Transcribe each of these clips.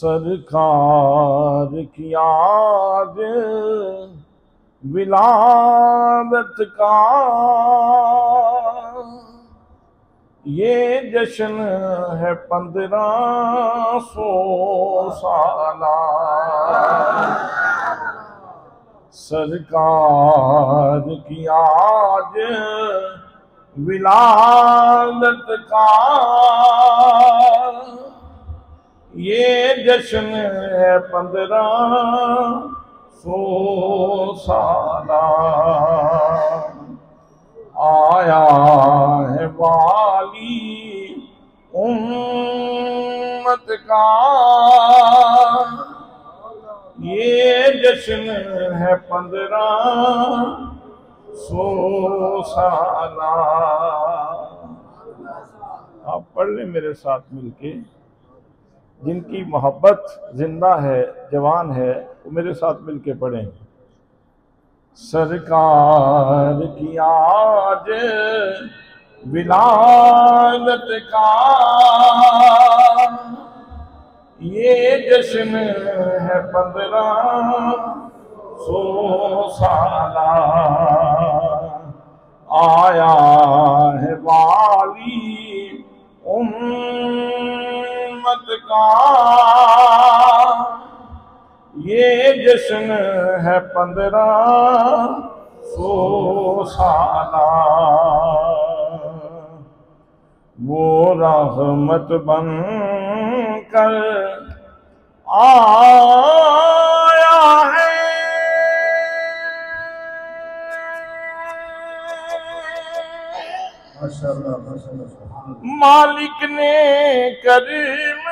सरकार की आज विलादत का ये जश्न है 1500 साला सरकार की आज विलादत का ये जश्न है 1500 साला आया है वाली उम्मत का ये जश्न है 1500 साला। आप पढ़ लें मेरे साथ मिलके, जिनकी मोहब्बत जिंदा है जवान है वो मेरे साथ मिलके पढ़ें। सरकार की आज विलादत का ये जश्न है 1500 साला आया है वाली उम्मत का ये जश्न है 1500 साला। वो रहमत बन कर आया है मालिक ने करीम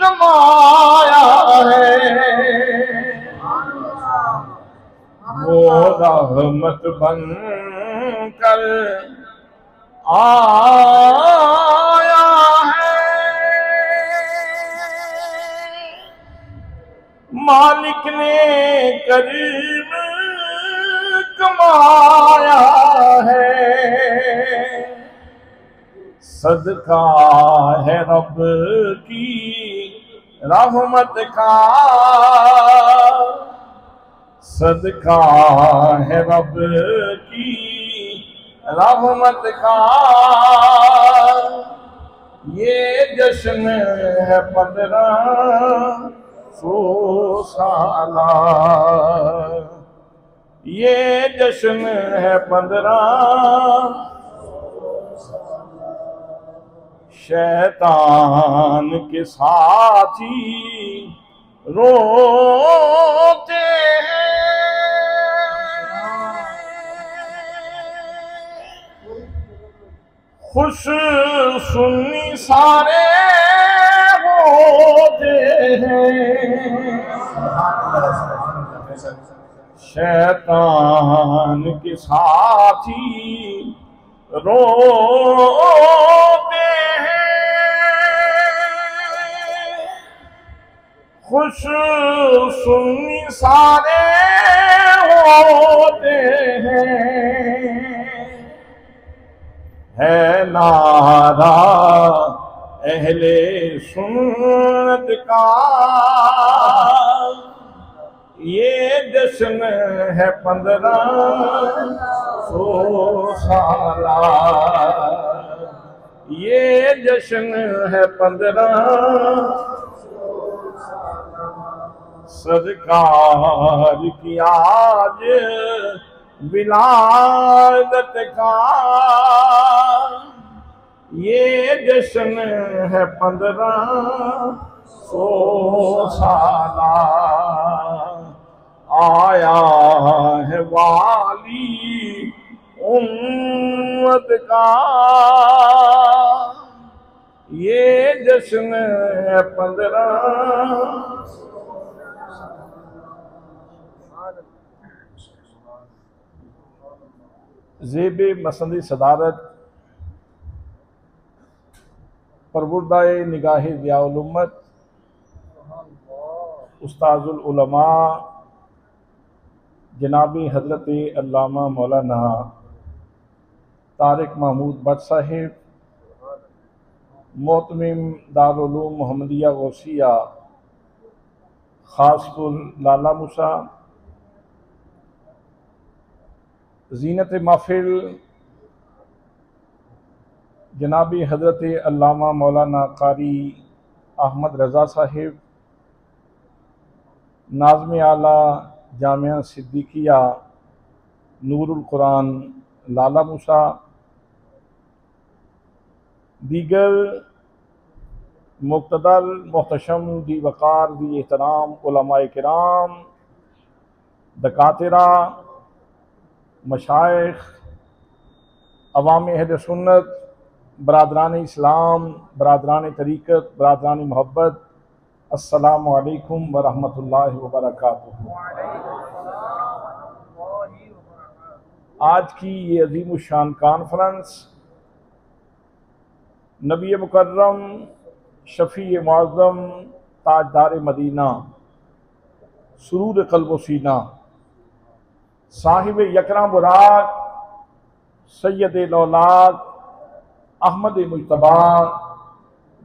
कमाया है। वो रहमत बन कर आया है मालिक ने करीम कमाया है। सदका है रब की रहमत का, सदका है रब की रहमत का, ये जश्न है 1500 साला, ये जश्न है 15। शैतान के साथी रोते हैं, खुश सुन्नी सारे होते हैं। शैतान के साथी रोते हैं, खुश सुन्नी सारे होते हैं। है नारा अहले सुन्नत का, ये जश्न है 1500 साला, ये जश्न है 1500 साला। सरकार की आज विलादत का, ये जश्न है 1500 साला। आया है वाली उम्मत का, ये जश्न है 1500। ज़ेबे मसंदी सदारत परवुर्दाए निगाह ज़ियाउल उम्मत उस्ताजुल उलमा जनाबी हज़रत अल्लामा मौलाना तारिक महमूद भट्ट साहिब, मोहतमिम दारुल उलूम मोहम्मदिया गौसिया खासपुर लाला मूसा, ज़ीनत महफिल जनाबी हज़रत अल्लामा मौलाना कारी अहमद रज़ा साहिब, नाज़्म आला जामिया सिद्दीकिया नूरुल कुरान लाला मूसा, दीगर मुक़्तदर मोहतशम दी वक़ार दी एहतराम उलमाए किराम, दकातिरा, मशाइख, अवाम अहले सुन्नत, बरादरान इस्लाम, बरादरान तरीक़त, बरादरान मोहब्बत, अस्सलामु अलैकुम व रहमतुल्लाहि व बरकातुहू। आज की ये अज़ीमुश्शान कॉन्फ्रेंस नबी मुकर्रम शफ़ी मुअज़्ज़म ताजदार मदीना सुरूर क़ल्ब व सीना साहिब यकरा बुराक सैयद औलाद अहमद मुज्तबा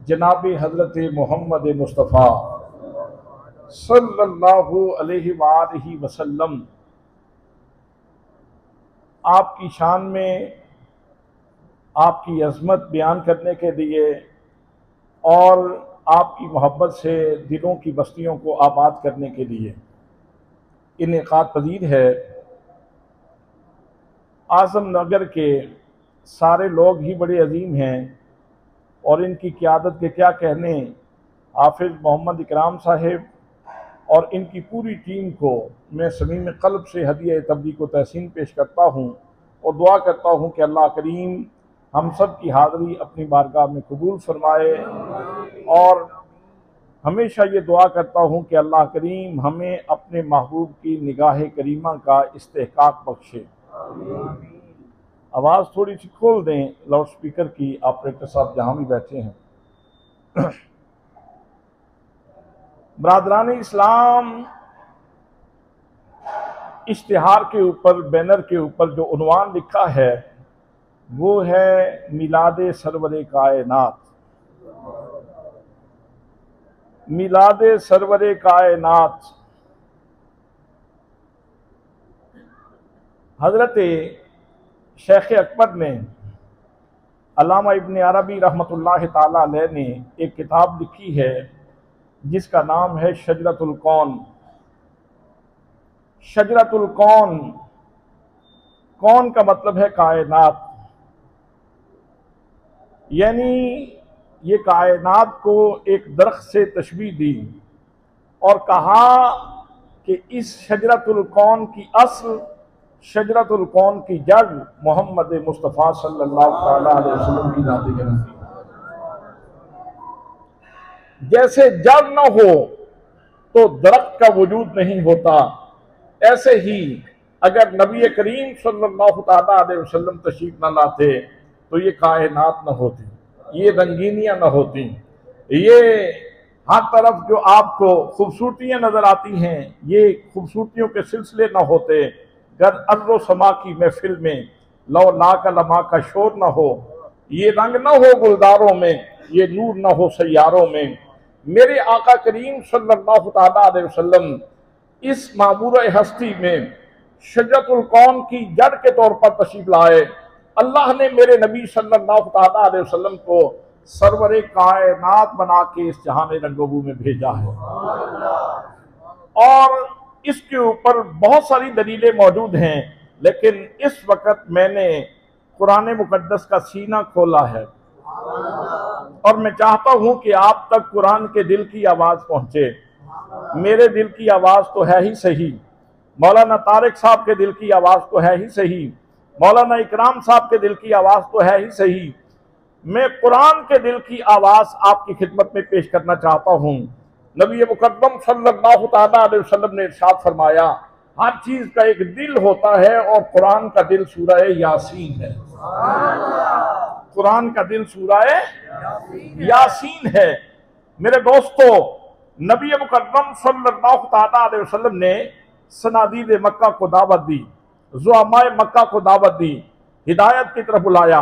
जनाब हज़रत मोहम्मद मुस्तफ़ा सल्लल्लाहु अलैहि वसल्लम आपकी शान में आपकी अज़मत बयान करने के लिए और आपकी मोहब्बत से दिलों की बस्तियों को आबाद करने के लिए इनेकाद पजीर है। आज़म नगर के सारे लोग ही बड़े अजीम हैं और इनकी क़यादत के क्या कहने, हाफिज़ मोहम्मद इकराम साहिब और इनकी पूरी टीम को मैं समीम क़ल्ब से हदिया तबरीक व तहसीन पेश करता हूँ और दुआ करता हूँ कि अल्लाह करीम हम सब की हाज़िरी अपनी बारगाह में कबूल फरमाए और हमेशा ये दुआ करता हूँ कि अल्लाह करीम हमें अपने महबूब की निगाह करीमा का इस्तेहकाक बख्शे। आवाज़ थोड़ी सी खोल दें लाउड स्पीकर की, ऑपरेटर साहब जहाँ भी बैठे हैं। बरादरान इस्लाम, इश्तिहार के ऊपर, बैनर के ऊपर जो उन्वान लिखा है वो है मिलादे सरवरे कायनात। मिलादे सरवरे कायनात हजरत शेख अकबर ने, अल्लामा इब्न अरबी रहमतुल्लाह ताला अलैह ने एक किताब लिखी है जिसका नाम है शजरतुल कौन। शजरतुल कौन, कौन का मतलब है कायनात, यानी ये कायनात को एक दरख्त से तशबीह दी और कहा कि इस शजरतुल कौन की असल, शजरतुल कौन की जड़ मोहम्मद मुस्तफ़ा सल्लल्लाहु अलैहि वसल्लम की जात है। जैसे जड़ न हो तो दरख्त का वजूद नहीं होता, ऐसे ही अगर नबी करीम सल्लल्लाहु अलैहि वसल्लम तशरीफ न लाते तो ये कायनात न होती, ये रंगीनियां न होती, ये हर तरफ जो आपको खूबसूरतियां नजर आती हैं ये खूबसूरतियों के सिलसिले न होते, गर अर्रो समा की महफिल में लो ला का लमा का शोर न हो, ये रंग न हो गुलदारों में, ये नूर न हो सैयारों में। मेरे आका करीम सल्लल्लाहु अलैहि वसल्लम इस मामूर हस्ती में शजरतुल कौन की जड़ के तौर पर तशरीफ लाए। अल्लाह ने मेरे नबी सल्लल्लाहु अलैहि वसल्लम को सरवरे कायनात बना के इस जहान रंगोबू में भेजा है और इसके ऊपर बहुत सारी दलीलें मौजूद हैं, लेकिन इस वक्त मैंने कुरान मुकद्दस का सीना खोला है और मैं चाहता हूं कि आप तक कुरान के दिल की आवाज पहुंचे। मेरे दिल की आवाज तो है ही सही, मौलाना तारिक साहब के दिल की आवाज तो है ही सही, मौलाना इकराम साहब के दिल की आवाज तो है ही सही। मैं कुरान के दिल की आवाज आपकी खिदमत में पेश करना चाहता हूं। नबी मुकद्दम सल्लल्लाहु अलैहि वसल्लम ने इरशाद फरमाया, हर चीज का एक दिल होता है और कुरान का दिल सूरह यासीन है। कुरान का दिल सूरह यासीन है। मेरे दोस्तों, नबी मुकद्दम सल्लल्लाहु अलैहि वसल्लम ने सनादीद मक्का को दावत दी, ज़ुआमाए मक्का को दावत दी, हिदायत की तरफ बुलाया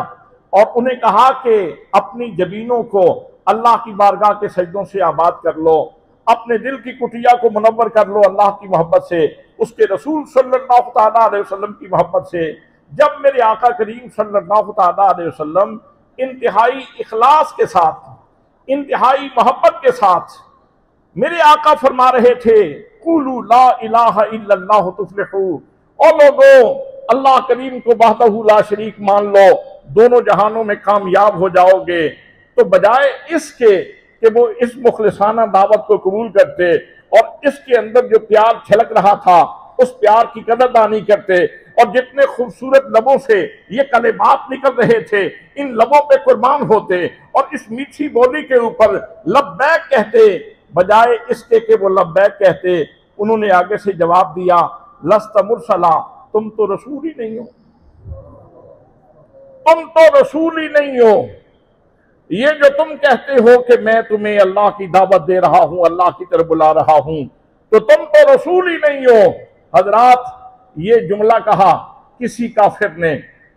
और उन्हें कहा कि अपनी जबीनों को अल्लाह की बारगाह के सजदों से आबाद कर लो, अपने दिल की कुटिया को मुनव्वर कर लो अल्लाह की मोहब्बत से, उसके रसूल सल्लल्लाहु अलैहि वसल्लम की मोहब्बत से। जब मेरे आका करीम सल्लल्लाहु अलैहि वसल्लम इंतहाई इखलास के साथ, इंतहाई मोहब्बत के साथ मेरे आका फरमा रहे थे, कुलू ला इलाहा इल्लल्लाह तुफ्लिहू, और लोगों अल्लाह करीम को वहदहू ला शरीक मान लो, दोनों जहानों में कामयाब हो जाओगे। तो बजाय इसके कि वो इस मुखलिसाना दावत को कबूल करते और इसके अंदर जो प्यार छलक रहा था उस प्यार की कदरदानी करते और जितने खूबसूरत लबों से ये कलेमात निकल रहे थे इन लबों पे कुर्बान होते और इस मीठी बोली के ऊपर लब्बैक कहते, बजाय इसके कि वो लब्बैक कहते उन्होंने आगे से जवाब दिया, लस्त मुरसला, तुम तो रसूल ही नहीं हो, तुम तो रसूल ही नहीं हो। ये जो तुम कहते हो कि मैं तुम्हें अल्लाह की दावत दे रहा हूं, अल्लाह की तरफ बुला रहा हूं, तो तुम तो रसूल ही नहीं हो। हजरात, ये जुमला कहा किसी काफिर ने,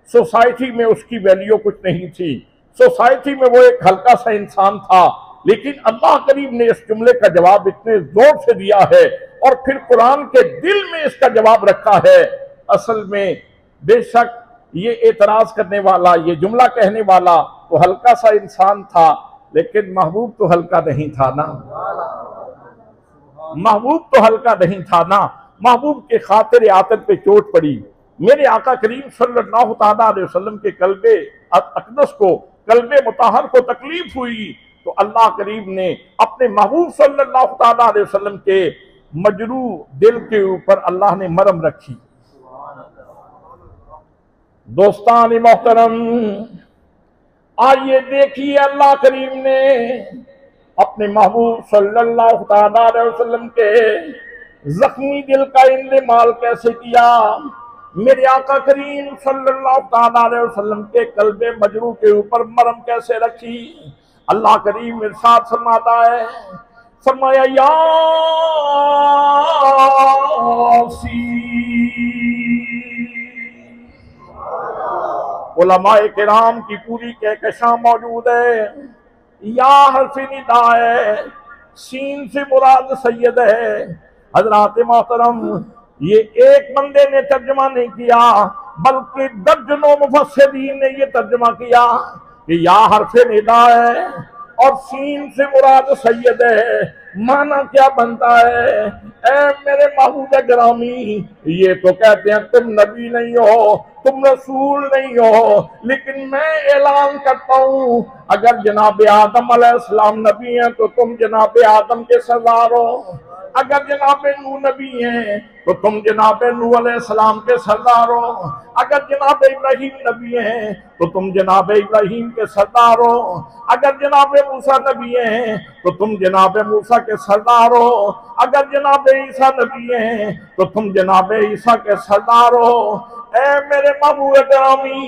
सोसाइटी में उसकी वैल्यू कुछ नहीं थी, सोसाइटी में वो एक हल्का सा इंसान था, लेकिन अल्लाह करीम ने इस जुमले का जवाब इतने जोर से दिया है और फिर कुरान के दिल में इसका जवाब रखा है। असल में बेशक ये एतराज करने वाला, ये जुमला कहने वाला तो हल्का सा इंसान था, लेकिन महबूब तो हल्का नहीं था ना, महबूब तो हल्का नहीं था ना। महबूब के खातिर आतत पे चोट पड़ी। मेरे आका करीम सल्लल्लाहु अलैहि वसल्लम के कल्बे अक़दस को, कल्बे मुताहर को तकलीफ हुई तो अल्लाह करीम ने अपने महबूब सल्लल्लाहु अलैहि वसल्लम के मजरू दिल के ऊपर अल्लाह ने मरहम रखी। दोस्तान मोहतरम, आइए देखिए अल्लाह करीम ने अपने महबूब सल्लल्लाहु अलैहि वसल्लम के जख्मी दिल का इंतमाल कैसे किया। मेरे आका करीम सल्लल्लाहु अलैहि वसल्लम के कल्बे मजरू के ऊपर मरहम कैसे रखी। अल्लाह करीम इरशाद फरमाता है, फरमाया यासीन उलमाए किराम की पूरी कहकशां मौजूद है। या हर्फ निदा है, सीन से मुराद सैयद है। हजरात मोहतरम, ये एक बंदे ने तर्जमा नहीं किया, बल्कि दर्जनों मुफस्सिरीन ने ये तर्जमा किया कि या हर्फ निदा है और सीन से मुराद सैयद है। माना क्या बनता है? ए मेरे महबूब गिरामी, ये तो कहते हैं तुम नबी नहीं हो, तुम रसूल नहीं हो, लेकिन मैं ऐलान करता हूं, अगर जनाब आदम अलैहिस्सलाम नबी हैं तो तुम जनाब आदम के सरदार हो। अगर जनाब नूह नबी हैं तो तुम जनाब नूह अलैहिस्सलाम के सरदार हो। अगर जनाब इब्राहिम नबी हैं तो तुम जनाब इब्राहिम के सरदार हो। अगर जनाब मूसा नबी हैं तो तुम जनाब मूसा के सरदार हो। अगर जनाब ईसा नबी हैं तो तुम जनाब ईसा के सरदार हो। ए मेरे महबूब गिरामी,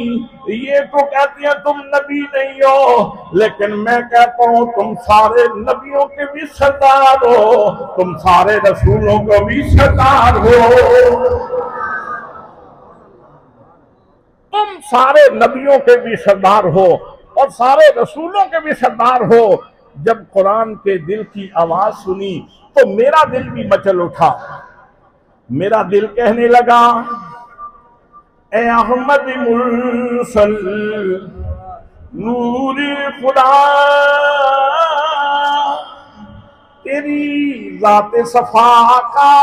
ये तो कहती हैं तुम नबी नहीं हो, लेकिन मैं कहता हूं तुम सारे नबियों के भी सरदार हो, तुम सारे रसूलों को भी सरदार हो। तुम सारे नबियों के भी सरदार हो और सारे रसूलों के भी सरदार हो। जब कुरान के दिल की आवाज सुनी तो मेरा दिल भी मचल उठा। मेरा दिल कहने लगा, ए अहमद मुरसल नूरी खुदा, तेरी जात सफा का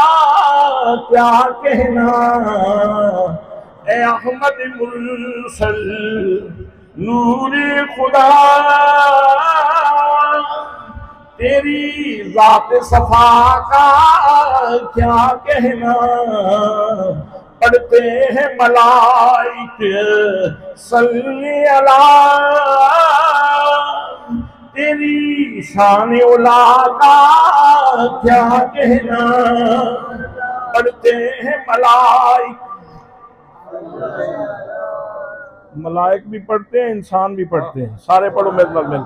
क्या कहना। ए अहमद मुरसल नूरी खुदा, तेरी जात सफा का क्या कहना। पढ़ते हैं मलाइक सल्ली अला, तेरी शान उला का क्या कहना। पढ़ते हैं मलाइक भी पढ़ते हैं, इंसान भी पढ़ते हैं, सारे पढ़ो मिलकर।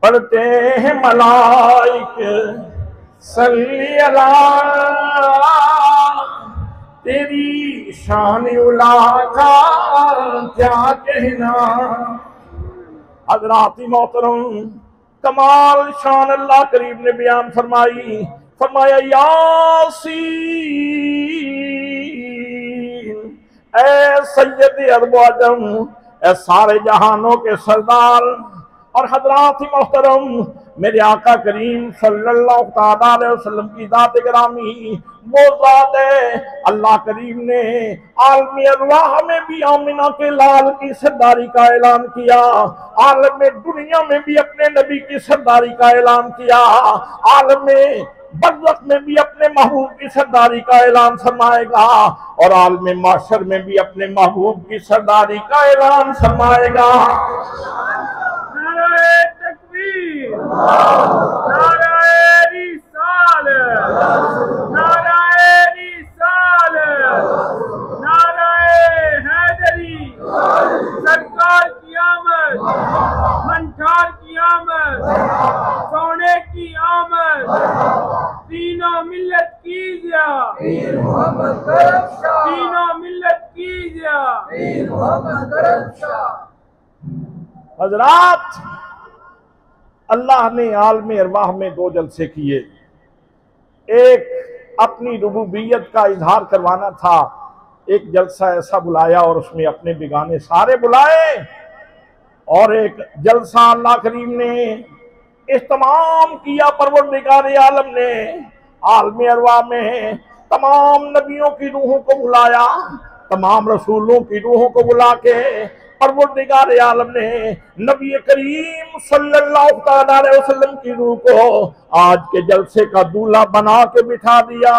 पढ़ते हैं मलाइक सल्ली अला, तेरी शान उला का क्या कहना। हज़रात मोहतरम, कमाल शान अल्लाह करीम ने बयान फरमाई, फरमाया यासीन ए सैयद अरब व अजम, ए सारे जहानों के सरदार। और हज़रात मोहतरम, मेरे आका करीम सल्लल्लाहु अलैहि वसल्लम की जात गिरामी वो जात है, अल्लाह करीम ने आलमी अरवाह में भी आमिना के लाल की सरदारी का ऐलान किया, आलम दुनिया में भी अपने नबी की सरदारी का ऐलान किया, आलम बरज़ख में भी अपने महबूब की सरदारी का ऐलान फरमाएगा और आलम माशर में भी अपने महबूब की सरदारी का ऐलान फरमाएगा। नारे तकबीर, नारे रिसालत, नारे रिसालत, नारे हैदरी, सरकार की आमद, मंठार की आमद, सोने की आमद, तीनों मिल्लत कीजिया, तीनों मिल्लत कीजिया। हजरात, अल्लाह ने आलम अरवाह में दो जलसे किए। एक अपनी रुबूबियत का इजहार करवाना था, एक जलसा ऐसा बुलाया और उसमें अपने बिगाने सारे बुलाए, और एक जलसा अल्लाह करीम ने इस्तेमाम किया, परवरदिगार आलम ने आलम अरवाह में तमाम नबियों की रूहों को बुलाया, तमाम रसूलों की रूहों को बुला के परवरदिगार आलम ने नबी करीम सल्लल्लाहु अलैहि वसल्लम की रूह को आज के जलसे का दूल्हा बना के बिठा दिया।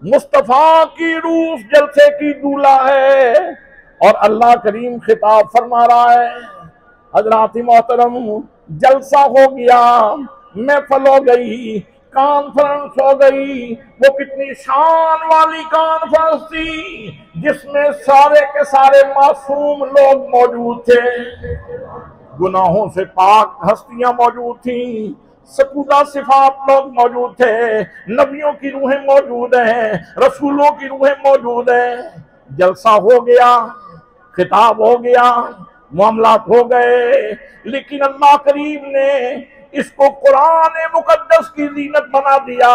मुस्तफा की रूह जलसे की दूल्हा है और अल्लाह करीम खिताब फरमा रहा है। हजरात मोहतरम, जलसा हो गया, महफिल हो गई, कॉन्फ्रेंस हो गई। वो कितनी शान वाली कॉन्फ्रेंस थी जिसमें सारे के सारे मासूम लोग मौजूद थे, गुनाहों से पाक हस्तियां मौजूद थी, सपूदा सिफात लोग मौजूद थे, नबियों की रूहें मौजूद हैं, रसूलों की रूहें मौजूद हैं। जलसा हो गया, खिताब हो गया, मामलात हो गए, लेकिन अल्लाह करीम ने इसको कुरान मुकद्दस की ज़ीनत बना दिया।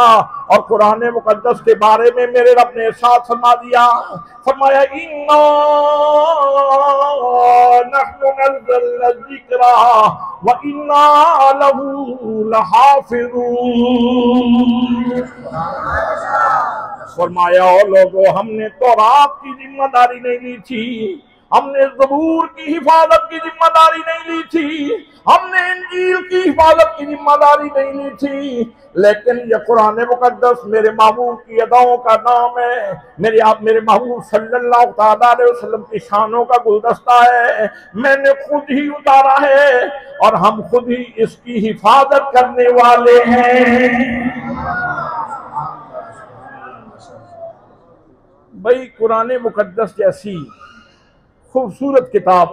और कुरान मुकद्दस के बारे में मेरे रब ने इरशाद फरमा दिया, फरमाया इन्ना नहनु नज़्ज़लना ज़िक्रा व इन्ना लहू लहाफ़िज़ून। फरमाया ओ लोगों, हमने तौरात की जिम्मेदारी नहीं ली थी, हमने ज़बूर की हिफाजत की जिम्मेदारी नहीं ली थी, हमने इंजील की हिफाजत की जिम्मेदारी नहीं ली थी, लेकिन ये कुरान मुकद्दस मेरे महबूब की अदाओं का नाम है, मेरे महबूब सल्लल्लाहु अलैहि वसल्लम की शानों का गुलदस्ता है, मैंने खुद ही उतारा है और हम खुद ही इसकी हिफाजत करने वाले हैं। भाई कुरान मुकद्दस जैसी खूबसूरत किताब,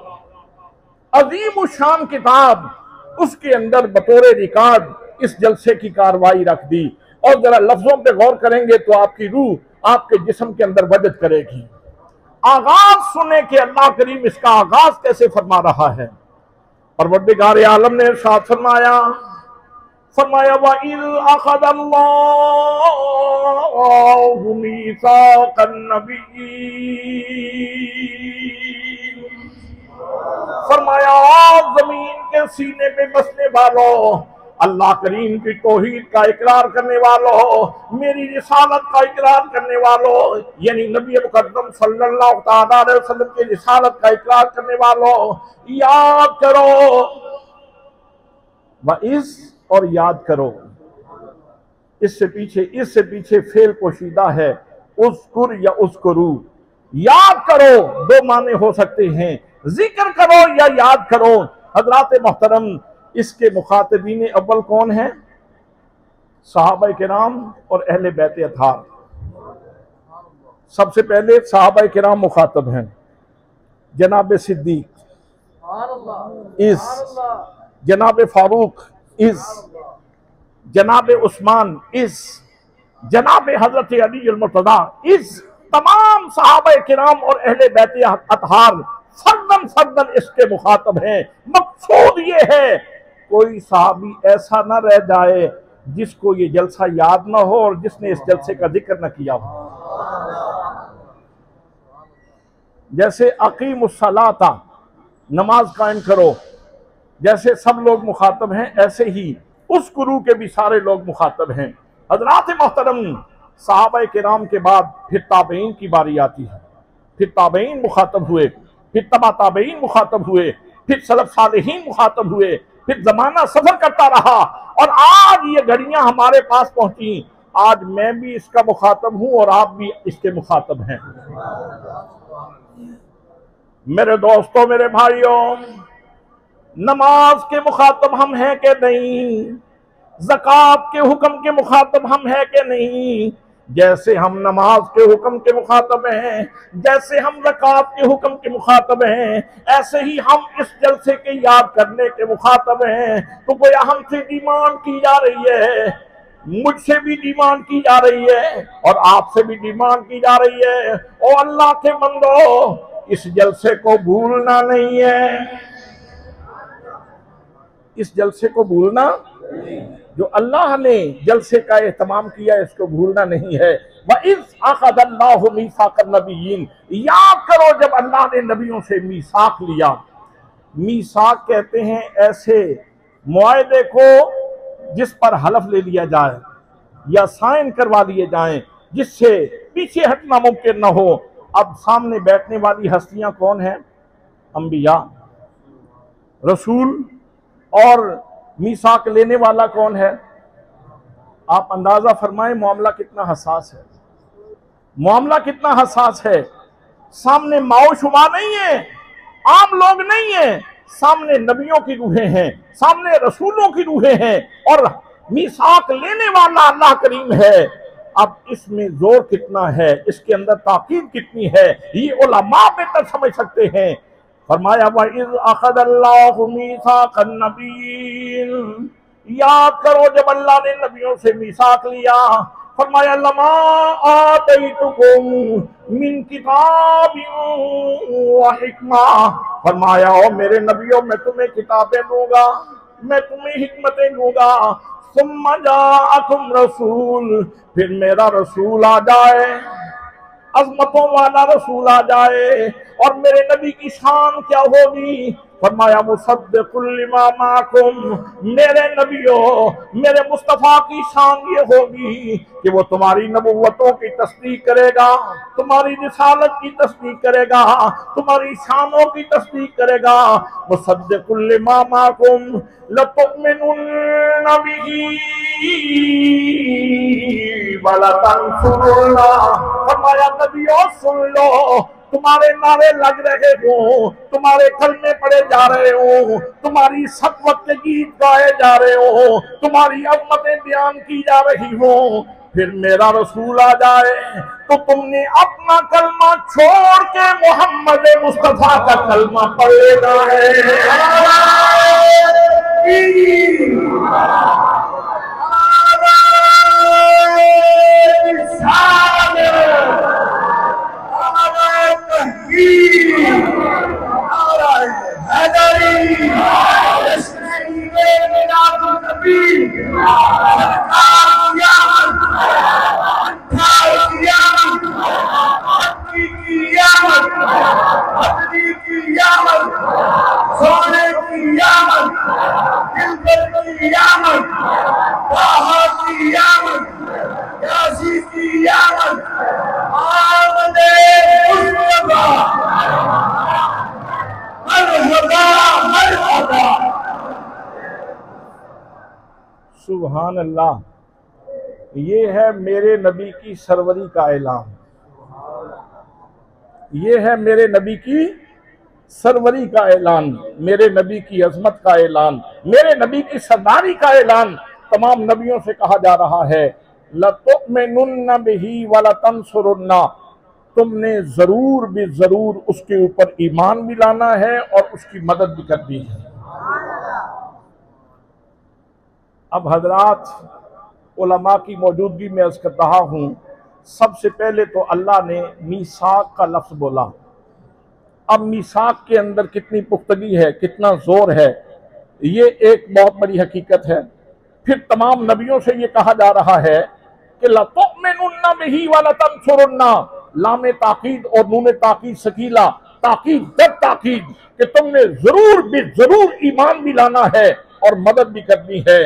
अजीम शान किताब, उसके अंदर बतौर रिकॉर्ड इस जलसे की कार्रवाई रख दी। और जरा लफ्जों पे गौर करेंगे तो आपकी रूह आपके जिस्म के अंदर वजद करेगी। आगाज सुने कि अल्लाह करीम इसका आगाज कैसे फरमा रहा है। परवरदिगार आलम ने इरशाद फरमाया वइज़ अख़ज़ल्लाहु मीसाक़न नबिय्यीन, फरमाया जमीन के सीने पे बसने वालों, अल्लाह करीम की तौहीद का इकरार करने वालों, मेरी रिसालत का इकरार करने वालों, यानी नबी मुकद्दम सल्लल्लाहु अलैहि वसल्लम की रिसालत का इकरार करने वालों, याद करो। वइज़ और याद करो, इससे पीछे फेल पोशीदा है, उज़कुर या उज़कुरू। याद करो दो माने हो सकते हैं, जिक्र करो या याद करो। हज़रात मोहतरम, इसके मुखातबीन अव्वल कौन है? सहाबा किराम और अहले बैत अतहार। सबसे पहले सहाबा किराम मुखातब हैं। जनाब सिद्दीक इस, जनाब फारूक इस, जनाब उस्मान इस, जनाब हजरत अली अल-मुर्तज़ा इस, तमाम सहाबा किराम और अहले बैत अतहार फर्दन इसके मुखातब हैं। मकसूद ये है कोई सहाबी ऐसा ना रह जाए जिसको ये जलसा याद ना हो और जिसने इस जलसे का जिक्र न किया हो। जैसे अकीमुस्सलाता, नमाज कायम करो, जैसे सब लोग मुखातब हैं, ऐसे ही उस गुरु के भी सारे लोग मुखातब हैं। हज़रात मोहतरम, सहाबा किराम के बाद फिर ताबईन की बारी आती है, फिर ताबईन मुखातब हुए, फिर तबा ताबईन मुखातब हुए, फिर सलफ सालेहीन मुखातब हुए, फिर जमाना सफर करता रहा और आज ये घड़ियां हमारे पास पहुंची। आज मैं भी इसका मुखातब हूं और आप भी इसके मुखातब हैं। मेरे दोस्तों, मेरे भाइयों, नमाज के मुखातब हम हैं कि नहीं? ज़कात के हुक्म के मुखातब हम हैं कि नहीं? जैसे हम नमाज के हुक्म के मुखातब हैं, जैसे हम ज़कात के हुक्म के मुखातब हैं, ऐसे ही हम इस जलसे के याद करने के मुखातब हैं। तो गोया हमसे डिमांड की जा रही है, मुझसे भी डिमांड की जा रही है और आपसे भी डिमांड की जा रही है। ओ अल्लाह के बंदो, इस जलसे को भूलना नहीं है, इस जलसे को भूलना, जो अल्लाह ने जलसे का एहतमाम किया इसको भूलना नहीं है। वइज़ अख़ज़ल्लाहु मीसाक़न नबिय्यीन, याद करो जब अल्लाह ने नबियों से मीसाक लिया। मीसाक कहते हैं ऐसे मुआहदे को जिस पर हलफ ले लिया जाए या साइन करवा लिए जाएं जिससे पीछे हटना मुमकिन न हो। अब सामने बैठने वाली हस्तियां कौन हैं? अंबिया, रसूल, और मीसाक लेने वाला कौन है? आप अंदाजा फरमाएं मामला कितना हसास है, मामला कितना हसास है। सामने माओशुमा नहीं है, आम लोग नहीं है, सामने नबियों की रूहें हैं, सामने रसूलों की रूहें हैं और मीसाक लेने वाला अल्लाह करीम है। अब इसमें जोर कितना है, इसके अंदर ताकीद कितनी है, ये उलमा बेहतर समझ सकते हैं। फरमाया वइज़ अख़ज़ल्लाहु मीसाक़न नबिय्यीन, याद करो जब अल्लाह ने नबियों से मीसाक लिया। फरमाया लमा आतैतुकुम मिन किताबिन व हिकमा, फरमाया ओ मेरे नबियों मैं तुम्हें किताबें दूंगा, मैं तुम्हें हिकमतें दूंगा। सुम्मा जाअकुम रसूल, फिर मेरा रसूल आ जाए, अजमतों वाला रसूल आ जाए। और मेरे नबी की शान क्या होगी? फरमाया मुसद्दिकुल लिमा माकुम, मेरे नबियों मेरे मुस्तफा की शान ये होगी कि वो तुम्हारी नबुव्वतों की तस्दीक करेगा, तुम्हारी रिसालत की तस्दीक करेगा, तुम्हारी शानों की तस्दीक करेगा। मुसद्दिकुल लिमा माकुम लतुमिनुन्न बिही वला तंसुरुन्ना, फरमाया नबियों सुन लो, तुम्हारे नारे लग रहे हो, तुम्हारे कलमे पड़े जा रहे हो, तुम्हारी सतवत के गीत गाए जा रहे हो, तुम्हारी अज़मतें बयान की जा रही हो, फिर मेरा रसूल आ जाए तो तुमने अपना कलमा छोड़ के मोहम्मद मुस्तफा का कलमा पढ़ लेना है। सोने की यामत, दिलबर की यामत, बाहा की यामत, यासी की यामत, आमदे मुस्तफा, मरहबा मरहबा। सुभान अल्लाह, ये है मेरे नबी की सरवरी का ऐलान, ये है मेरे नबी की सरवरी का ऐलान, मेरे नबी की अजमत का ऐलान, मेरे नबी की सरदारी का ऐलान। तमाम नबियों से कहा जा रहा है लतुमिनुन्न बिही वला तंसुरुन्ना, तुमने जरूर भी जरूर उसके ऊपर ईमान भी लाना है और उसकी मदद भी करनी है। अब हजरात उलमा की मौजूदगी में अर्ज कर रहा हूँ, सबसे पहले तो अल्लाह ने मीसाक का लफ्ज बोला। अब मीसाक के अंदर कितनी पुख्तगी है, कितना जोर है, ये एक बहुत बड़ी हकीकत है। फिर तमाम नबियों से ये कहा जा रहा है कि लतुमिनुन्न बिही वला तंसुरुन्ना, लामे ताकीद और नूने ताकीद सकीला, ताकीद दर ताकीद कि तुमने जरूर भी जरूर ईमान भी लाना है और मदद भी करनी है।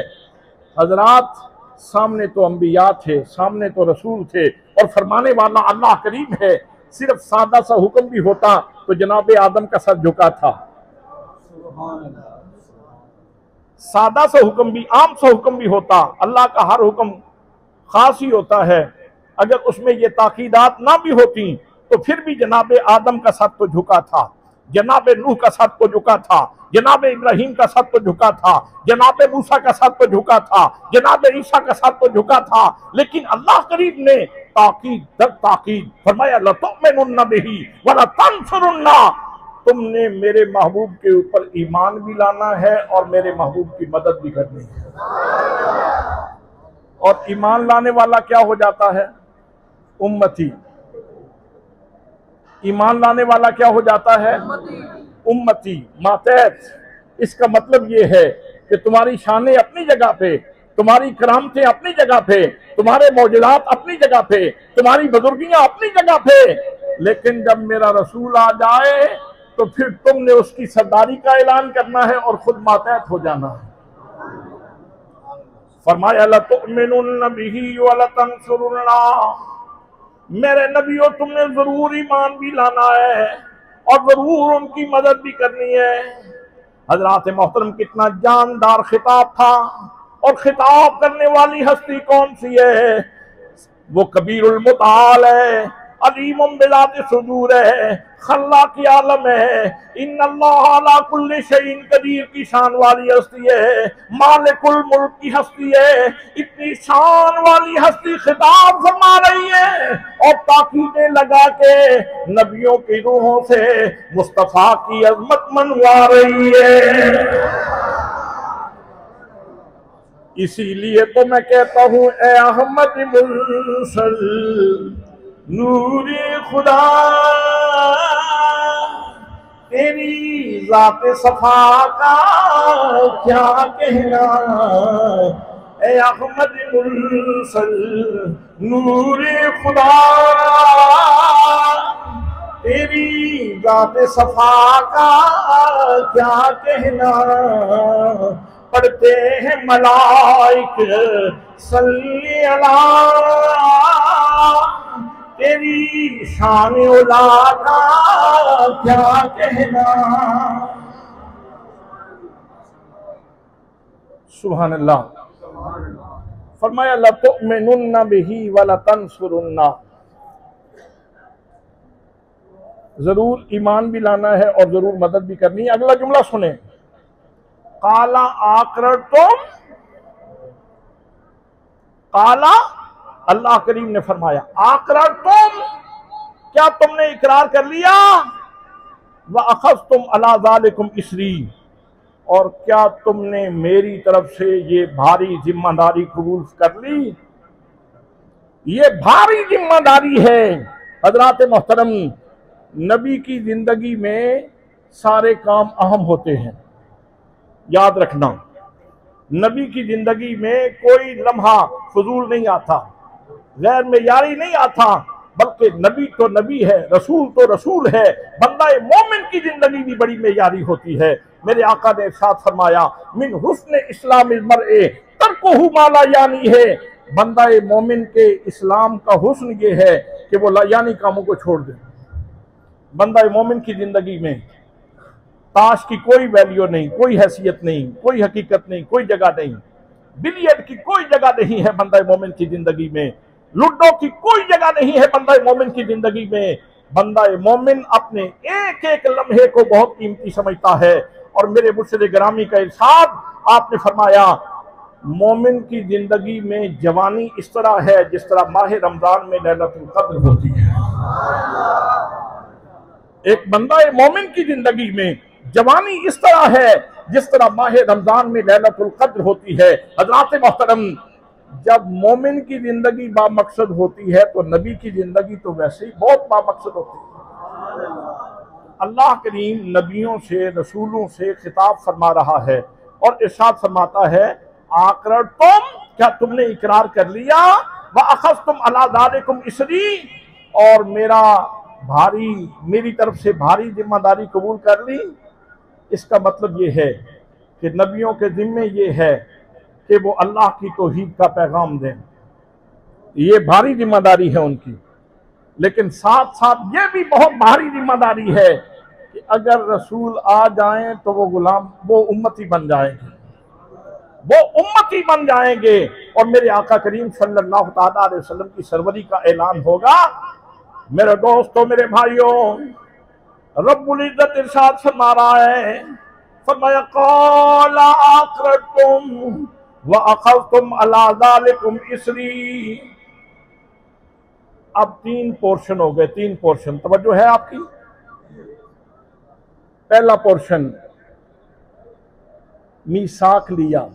हजरात, सामने तो अंबिया थे, सामने तो रसूल थे और फरमाने वाला अल्लाह करीम है। सिर्फ सादा सा हुक्म भी होता तो जनाबे आदम का सर झुका था। सादा सा हुक्म भी, आम सा हुक्म भी होता, अल्लाह का हर हुक्म खास ही होता है। अगर उसमें ये ताकीदात ना भी होती तो फिर भी जनाबे आदम का सर तो झुका था, जनाबे नूह का सर तो झुका था, जनाबे इब्राहिम का सर तो झुका था, जनाबे मूसा का सर तो झुका था, जनाबे ईसा का सर तो झुका था। लेकिन अल्लाह करीब ने ताकीद दर ताकीद फरमाया लतुमिनुन्न बिही वला तंसुरुन्ना, तुमने मेरे महबूब के ऊपर ईमान भी लाना है और मेरे महबूब की मदद भी करनी है। और ईमान लाने वाला क्या हो जाता है? उम्मती। ईमान लाने वाला क्या हो जाता है? उम्मती, मातहत। इसका मतलब ये है कि तुम्हारी शानें अपनी जगह पे, तुम्हारी करामतें अपनी जगह पे, तुम्हारे मौजूदात अपनी जगह पे, तुम्हारी बुजुर्गियां अपनी जगह पे, लेकिन जब मेरा रसूल आ जाए तो फिर तुमने उसकी सरदारी का ऐलान करना है और खुद मातहत हो जाना है। फरमाया लतुमिनुन्न बिही वला तंसुरुन्ना, मेरे नबियों तुमने जरूर ईमान भी लाना है और जरूर उनकी मदद भी करनी है। हजरात मोहतरम, कितना जानदार खिताब था। और खिताब करने वाली हस्ती कौन सी है? वो कबीरुल मुताल है, अलीमुम बिज़ाति सुदूर है, खल्लाक की आलम है, इन्नल्लाह अला कुल्ली शैइन कदीर की शान वाली हस्ती है, मालिकुल मुल्क की हस्ती है। इतनी शान वाली हस्ती खिताब फरमा रही है और ताकीदें लगा के नबियों की रूहों से मुस्तफा की अजमत मनवा रही है। इसीलिए तो मैं कहता हूं ए अहमद मुरसल नूरे खुदा, तेरी जाते सफा का क्या कहना। ए अहमद मुरसल नूरे खुदा, तेरी जाते सफा का क्या कहना। पढ़ते हैं मलाइक सल्ली अला, तेरी शान उला का क्या कहना। सुभान अल्लाह। फरमाया लतुमिनुन्ना बिही व लतंसुरुन्ना, जरूर ईमान भी लाना है और जरूर मदद भी करनी है। अगला जुमला सुने, काला आकरतुम, काला अल्लाह करीम ने फरमाया आकरतुम, क्या तुमने इकरार कर लिया, व अखज़तुम अला ज़ालिकुम इसरी, और क्या तुमने मेरी तरफ से ये भारी जिम्मेदारी कबूल कर ली। ये भारी जिम्मेदारी है। हज़रात मोहतरम, नबी की जिंदगी में सारे काम अहम होते हैं, याद रखना। नबी की जिंदगी में कोई लम्हा फजूल नहीं आता, गैर मेयारी नहीं आता, बल्कि नबी तो नबी है, रसूल तो रसूल है। बंदा मोमिन की जिंदगी भी बड़ी मेयारी होती है। मेरे आका ने इरशाद फरमाया मिन हुस्न इस्लामिल मर्ए तर्कुहु मा ला यानी है। बंदा मोमिन के इस्लाम का हुस्न ये है कि वो लायानी कामों को छोड़ दे। बंदा मोमिन की जिंदगी में ताश की कोई वैल्यू नहीं, कोई हैसियत नहीं, कोई हकीकत नहीं, कोई जगह नहीं, बिलियर्ड की कोई जगह नहीं है बंदा मोमिन की जिंदगी में, लूडो की कोई जगह नहीं है बंदा मोमिन की जिंदगी में। बंदा मोमिन अपने एक एक लम्हे को बहुत कीमती समझता है। और मेरे मुर्शिद गिरामी का इरशाद आपने फरमाया, मोमिन की जिंदगी में जवानी इस तरह है जिस तरह माह रमजान में लैलतुल कद्र होती है। एक बंदा मोमिन की जिंदगी में जवानी इस तरह है जिस तरह माह रमजान में लैलतुल कद्र होती है। हज़रात मोहतरम, जब मोमिन की जिंदगी बामकसद होती है तो नबी की जिंदगी तो वैसे ही बहुत बामकसद होती है। अल्लाह करीम नबियों से, रसूलों से खिताब फरमा रहा है और इरशाद फरमाता है आकरतुम, क्या तुमने इकरार कर लिया, व अखज़तुम अला ज़ालिकुम इसरी, और मेरी तरफ से भारी जिम्मेदारी कबूल कर ली। इसका मतलब ये है कि नबियों के जिम्मे ये है कि वो अल्लाह की तौहीद का पैगाम दें, ये भारी जिम्मेदारी है उनकी। लेकिन साथ साथ ये भी बहुत भारी जिम्मेदारी है कि अगर रसूल आ जाएं तो वो उम्मती बन जाएंगे, वो उम्मती बन जाएंगे। और मेरे आका करीम सल्लल्लाहु ताला अलैहि वसल्लम की सरवरी का ऐलान होगा। मेरे दोस्तों, मेरे भाइयों, रब्बुल इज्जत इरशाद फरमा रहा है, फरमाया क़ाला आक़रतुम व अख़ज़तुम अला ज़ालिकुम इसरी। अब 3 पोर्शन हो गए, 3 पोर्शन, तवज्जो है आपकी। पहला पोर्शन मीसाक लिया,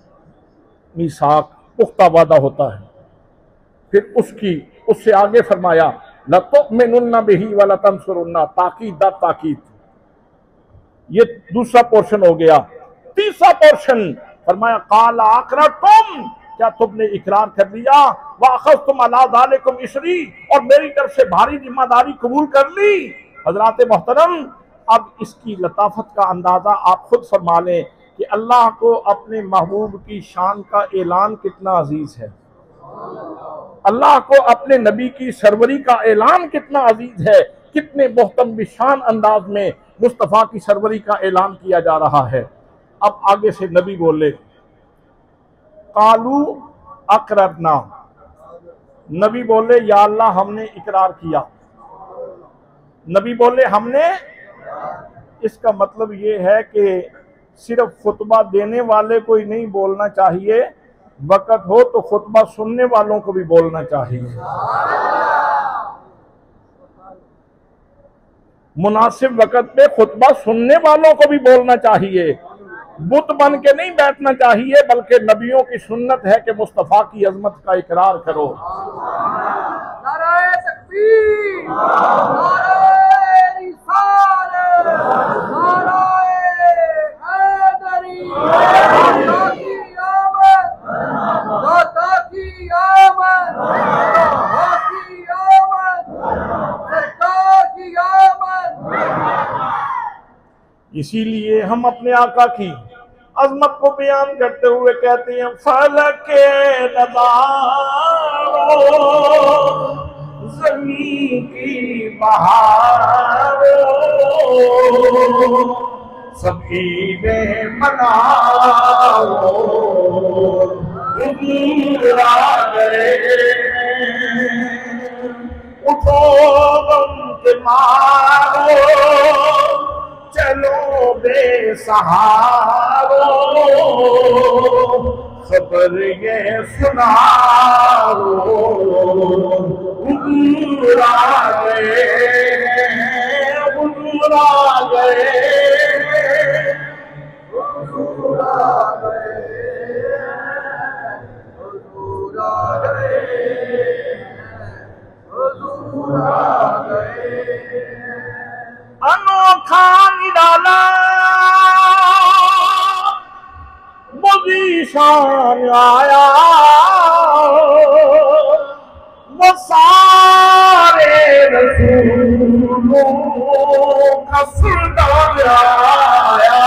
मीसाक पुख्ता वादा होता है। फिर उससे आगे फरमाया लतुमिनुन्ना बिही व लतंसुरुन्ना, ताकीद दा ताकीद। ये दूसरा पोर्शन हो गया। तीसरा पोर्शन फरमाया क़ाला आक़रतुम, क्या तुमने इकरार कर लिया, व अख़ज़तुम अला ज़ालिकुम इसरी, और मेरी तरफ से भारी जिम्मेदारी कबूल कर ली। हज़रात मोहतरम, अब इसकी लताफत का अंदाजा आप खुद फरमा लें कि अल्लाह को अपने महबूब की शान का ऐलान कितना अजीज है, अल्लाह को अपने नबी की सरवरी का ऐलान कितना अजीज है। कितने मोहतम बिशान अंदाज में मुस्तफ़ा की सरवरी का ऐलान किया जा रहा है। अब आगे से नबी बोले कालू अकररना, नबी बोले या अल्लाह हमने इकरार किया। नबी बोले हमने, इसका मतलब ये है कि सिर्फ खुतबा देने वाले को ही नहीं बोलना चाहिए, वक़्त हो तो खुतबा सुनने वालों को भी बोलना चाहिए। मुनासिब वक़्त पे खुतबा सुनने वालों को भी बोलना चाहिए। बुत बन के नहीं बैठना चाहिए, बल्कि नबियों की सुन्नत है कि मुस्तफ़ा की अजमत का इकरार करो। नाराए तकबीर, नाराए रिसालत, नाराए हैदरी, दाता की आमद, दाता की आमद, दाता की आमद, सरकार की आमद। इसीलिए हम अपने आका की अजमत को बयान करते हुए कहते हैं, फलक नज़ारो ज़मीन की बहारो सभी ने मनाओ, हुजूर आ गए, उठो गम के मारो, चलो बेसहारो, खबर ये सुनाओ, हुजूर आ गए, हुजूर आ गए, हुजूर आ गए, हुजूर आ गए, हुजूर आ गए। अनोखा निराला मुज़ीशान आया, वो सारे रसूलों का सुल्तान आया।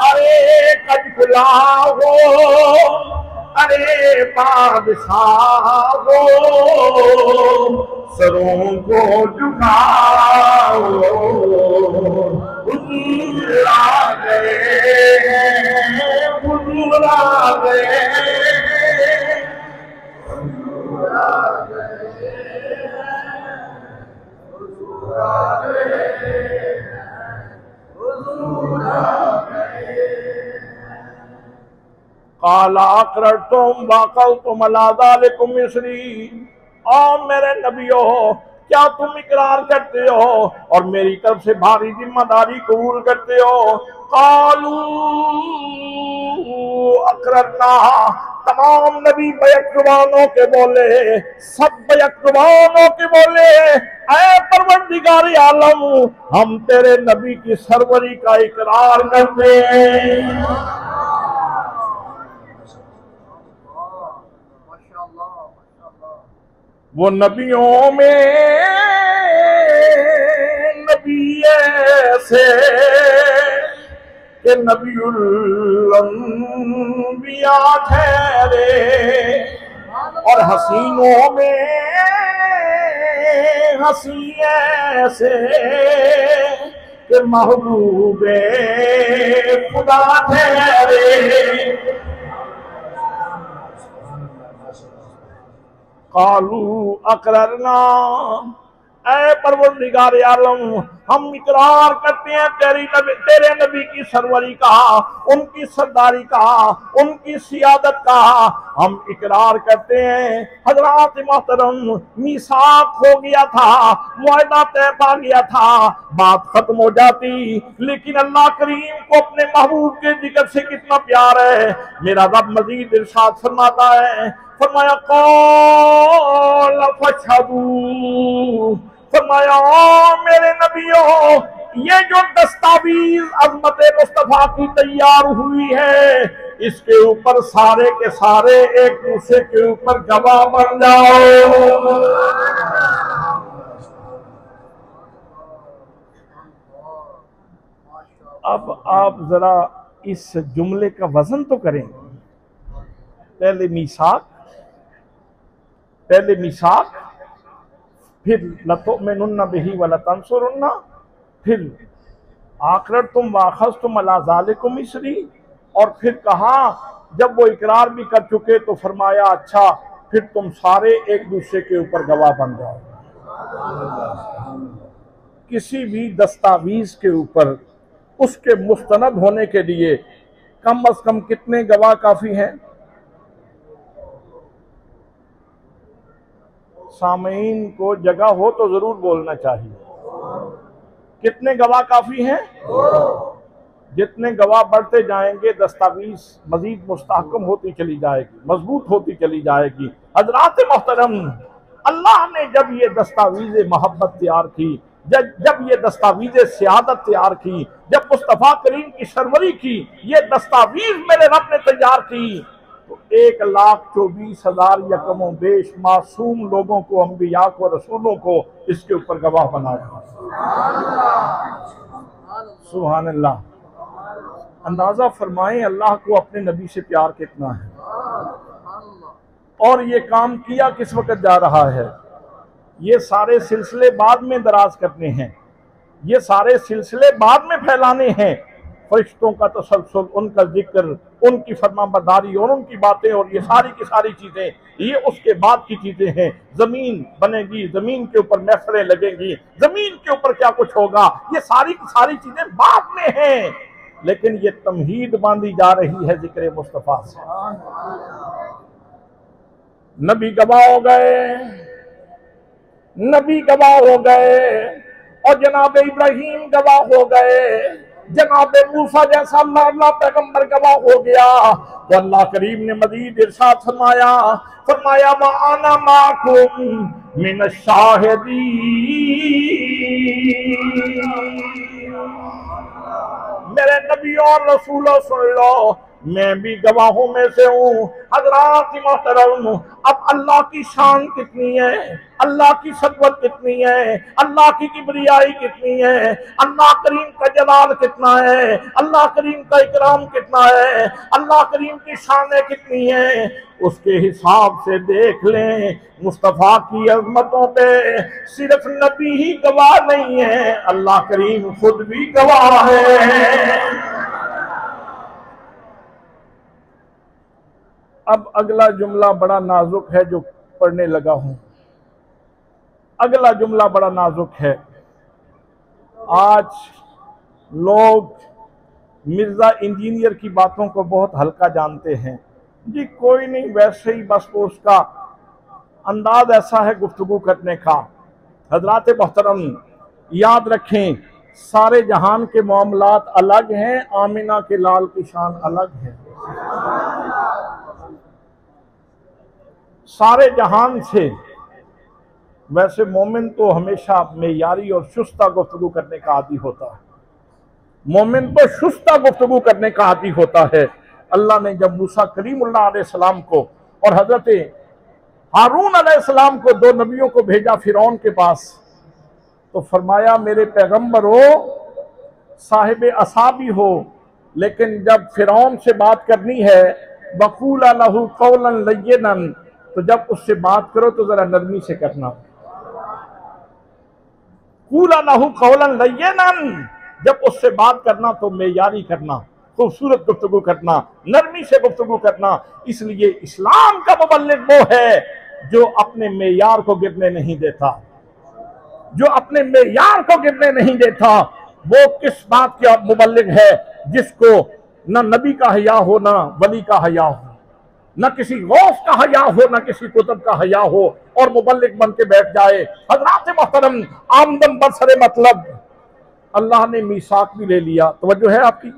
अरे कजकुला हो, अरे बादशाह हो, सरों को झुकाओ, हुजूर आ गए, हुजूर आ गए, हुजूर आ गए, हुजूर आ गए, हुजूर आ गए। काला अक़ररतुम वअक़लतुम अला ज़ालिकुम मिस्री, और मेरे नबियो क्या तुम इकरार करते हो और मेरी तरफ से भारी जिम्मेदारी कबूल करते हो? कालू अक़ररना, तमाम नबी बैक ज़ुबानों के बोले, सब बैक ज़ुबानों के बोले, ऐ परवरदिगार आलम, हम तेरे नबी की सरवरी का इकरार करते हैं। वो नबियों में नबी ऐसे कि नबीउल अंबिया ठहरे, और हसीनों में हसी ऐसे कि महबूबे खुदा ठहरे। कालू अक़ररना, ऐ परवरदिगार आलम, हम इकरार करते हैं तेरे नबी की सरवरी का, उनकी सरदारी का, उनकी सियादत का हम इकरार करते हैं। हजरात मोहतरम, मीसाक हो गया था, मुआहदा तय पा गया था, बात खत्म हो जाती, लेकिन अल्लाह करीम को अपने महबूब के जिक्र से कितना प्यार है। मेरा रब मजीद इरशाद फरमाता है, फरमाया कौल फशहदू, फरमाया मेरे नबियों, ये जो दस्तावीज अज़मत मुस्तफ़ा की तैयार हुई है, इसके ऊपर सारे के सारे एक दूसरे के ऊपर गवाह बन जाओ। अब आप जरा इस जुमले का वजन तो करें। पहले मीसाक, फिर लतुमिनुन्ना बिही व लतंसुरुन्ना, फिर अक़ररतुम वअख़ज़्तुम अला ज़ालिकुम मिस्री, और फिर कहा जब वो इकरार भी कर चुके तो फरमाया अच्छा फिर तुम सारे एक दूसरे के ऊपर गवाह बन जाओ। किसी भी दस्तावीज के ऊपर उसके मुस्तनद होने के लिए कम अज कम कितने गवाह काफी हैं? सामीन को जगह हो तो जरूर बोलना चाहिए। कितने गवाह काफी हैं? जितने गवाह बढ़ते जाएंगे दस्तावेज मजीद मुस्तहकम होती चली जाएगी, मजबूत होती चली जाएगी। हजरात मोहतरम, अल्लाह ने जब ये दस्तावेज मोहब्बत तैयार की, जब ये दस्तावेज सियादत तैयार की, जब मुस्तफ़ा करीम की सरवरी की ये दस्तावेज मेरे रब ने तैयार की, तो 1,24,000 यकमों बेश मासूम लोगों को, अंबिया को, रसूलों को इसके ऊपर गवाह बनाया। सुभान अल्लाह। अंदाजा फरमाएं अल्लाह को अपने नबी से प्यार कितना है। और ये काम किया किस वक्त जा रहा है? ये सारे सिलसिले बाद में दराज करने हैं, ये सारे सिलसिले बाद में फैलाने हैं। फरिश्तों का तसलसल, उनका जिक्र, उनकी फरमाबरदारी और उनकी बातें और ये सारी की सारी चीजें, ये उसके बाद की चीजें हैं। जमीन बनेगी, जमीन के ऊपर महफिलें लगेंगी, जमीन के ऊपर क्या कुछ होगा, ये सारी की सारी चीजें बाद में हैं। लेकिन ये तमहीद बांधी जा रही है जिक्र मुस्तफा से। नबी गवाह हो गए, नबी गवाह हो गए और जनाब इब्राहीम गवाह हो गए, जनाब मूसा जैसा अल्लाह पैगंबर गवाह हो गया। तो अल्लाह करीम ने मजीद इरशाद फरमाया, व आना माकुम मिनश शाहिदीन, मेरे नबी और रसूलों सुन लो, मैं भी गवाहों में से हूँ। हज़रात मोहतरम, अब अल्लाह की शान कितनी है, अल्लाह की सदवत कितनी है, अल्लाह की किबरियाई कितनी है, अल्लाह करीम का जलाल कितना है, अल्लाह करीम का इकराम कितना है, अल्लाह करीम की शान कितनी है, उसके हिसाब से देख लें। मुस्तफ़ा की अज़मतों पे सिर्फ नबी ही गवाह नहीं है, अल्लाह करीम खुद भी गवाह है। अब अगला जुमला बड़ा नाजुक है जो पढ़ने लगा हूं। अगला जुमला बड़ा नाजुक है। आज लोग मिर्जा इंजीनियर की बातों को बहुत हल्का जानते हैं। जी कोई नहीं, वैसे ही बस वो उसका अंदाज ऐसा है गुफ्तगू करने का। हजरात मोहतरम याद रखें, सारे जहान के मामलात अलग हैं, आमिना के लाल की शान अलग है। सारे जहान से वैसे मोमिन तो हमेशा मेयारी और शुस्ता गुफ्तगू करने का आदी होता है, मोमिन तो शुस्ता गुफ्तगू करने का आदी होता है। अल्लाह ने जब मूसा कलीमुल्लाह अलैहिस्सलाम को और हजरत हारून अलैहिस्सलाम को, दो नबियों को भेजा फिरौन के पास, तो फरमाया मेरे पैगंबर हो, साहिब असा भी हो, लेकिन जब फिरौन से बात करनी है बकूला लहू कौलन लय्यनन, तो जब उससे बात करो तो जरा नरमी से करना। कूला लहू कौलन लय्यनन, जब उससे बात करना तो मेयारी करना, खूबसूरत गुफ्तगू करना, नरमी से गुफ्तगू करना। इसलिए इस्लाम का मुबल्लिग वो है जो अपने मेयार को गिरने नहीं देता, जो अपने मेयार को गिरने नहीं देता। वो किस बात का मुबल्लिग है जिसको न नबी का हया हो, न वली का हया हो, न किसी गौस का हया हो, न किसी कुतुब का हया हो, और मुबल्लिग बन के बैठ जाए। हज़रात मोहतरम, आमदन बरसरे मतलब अल्लाह ने मीसाक भी ले लिया। तवज्जो है आपकी?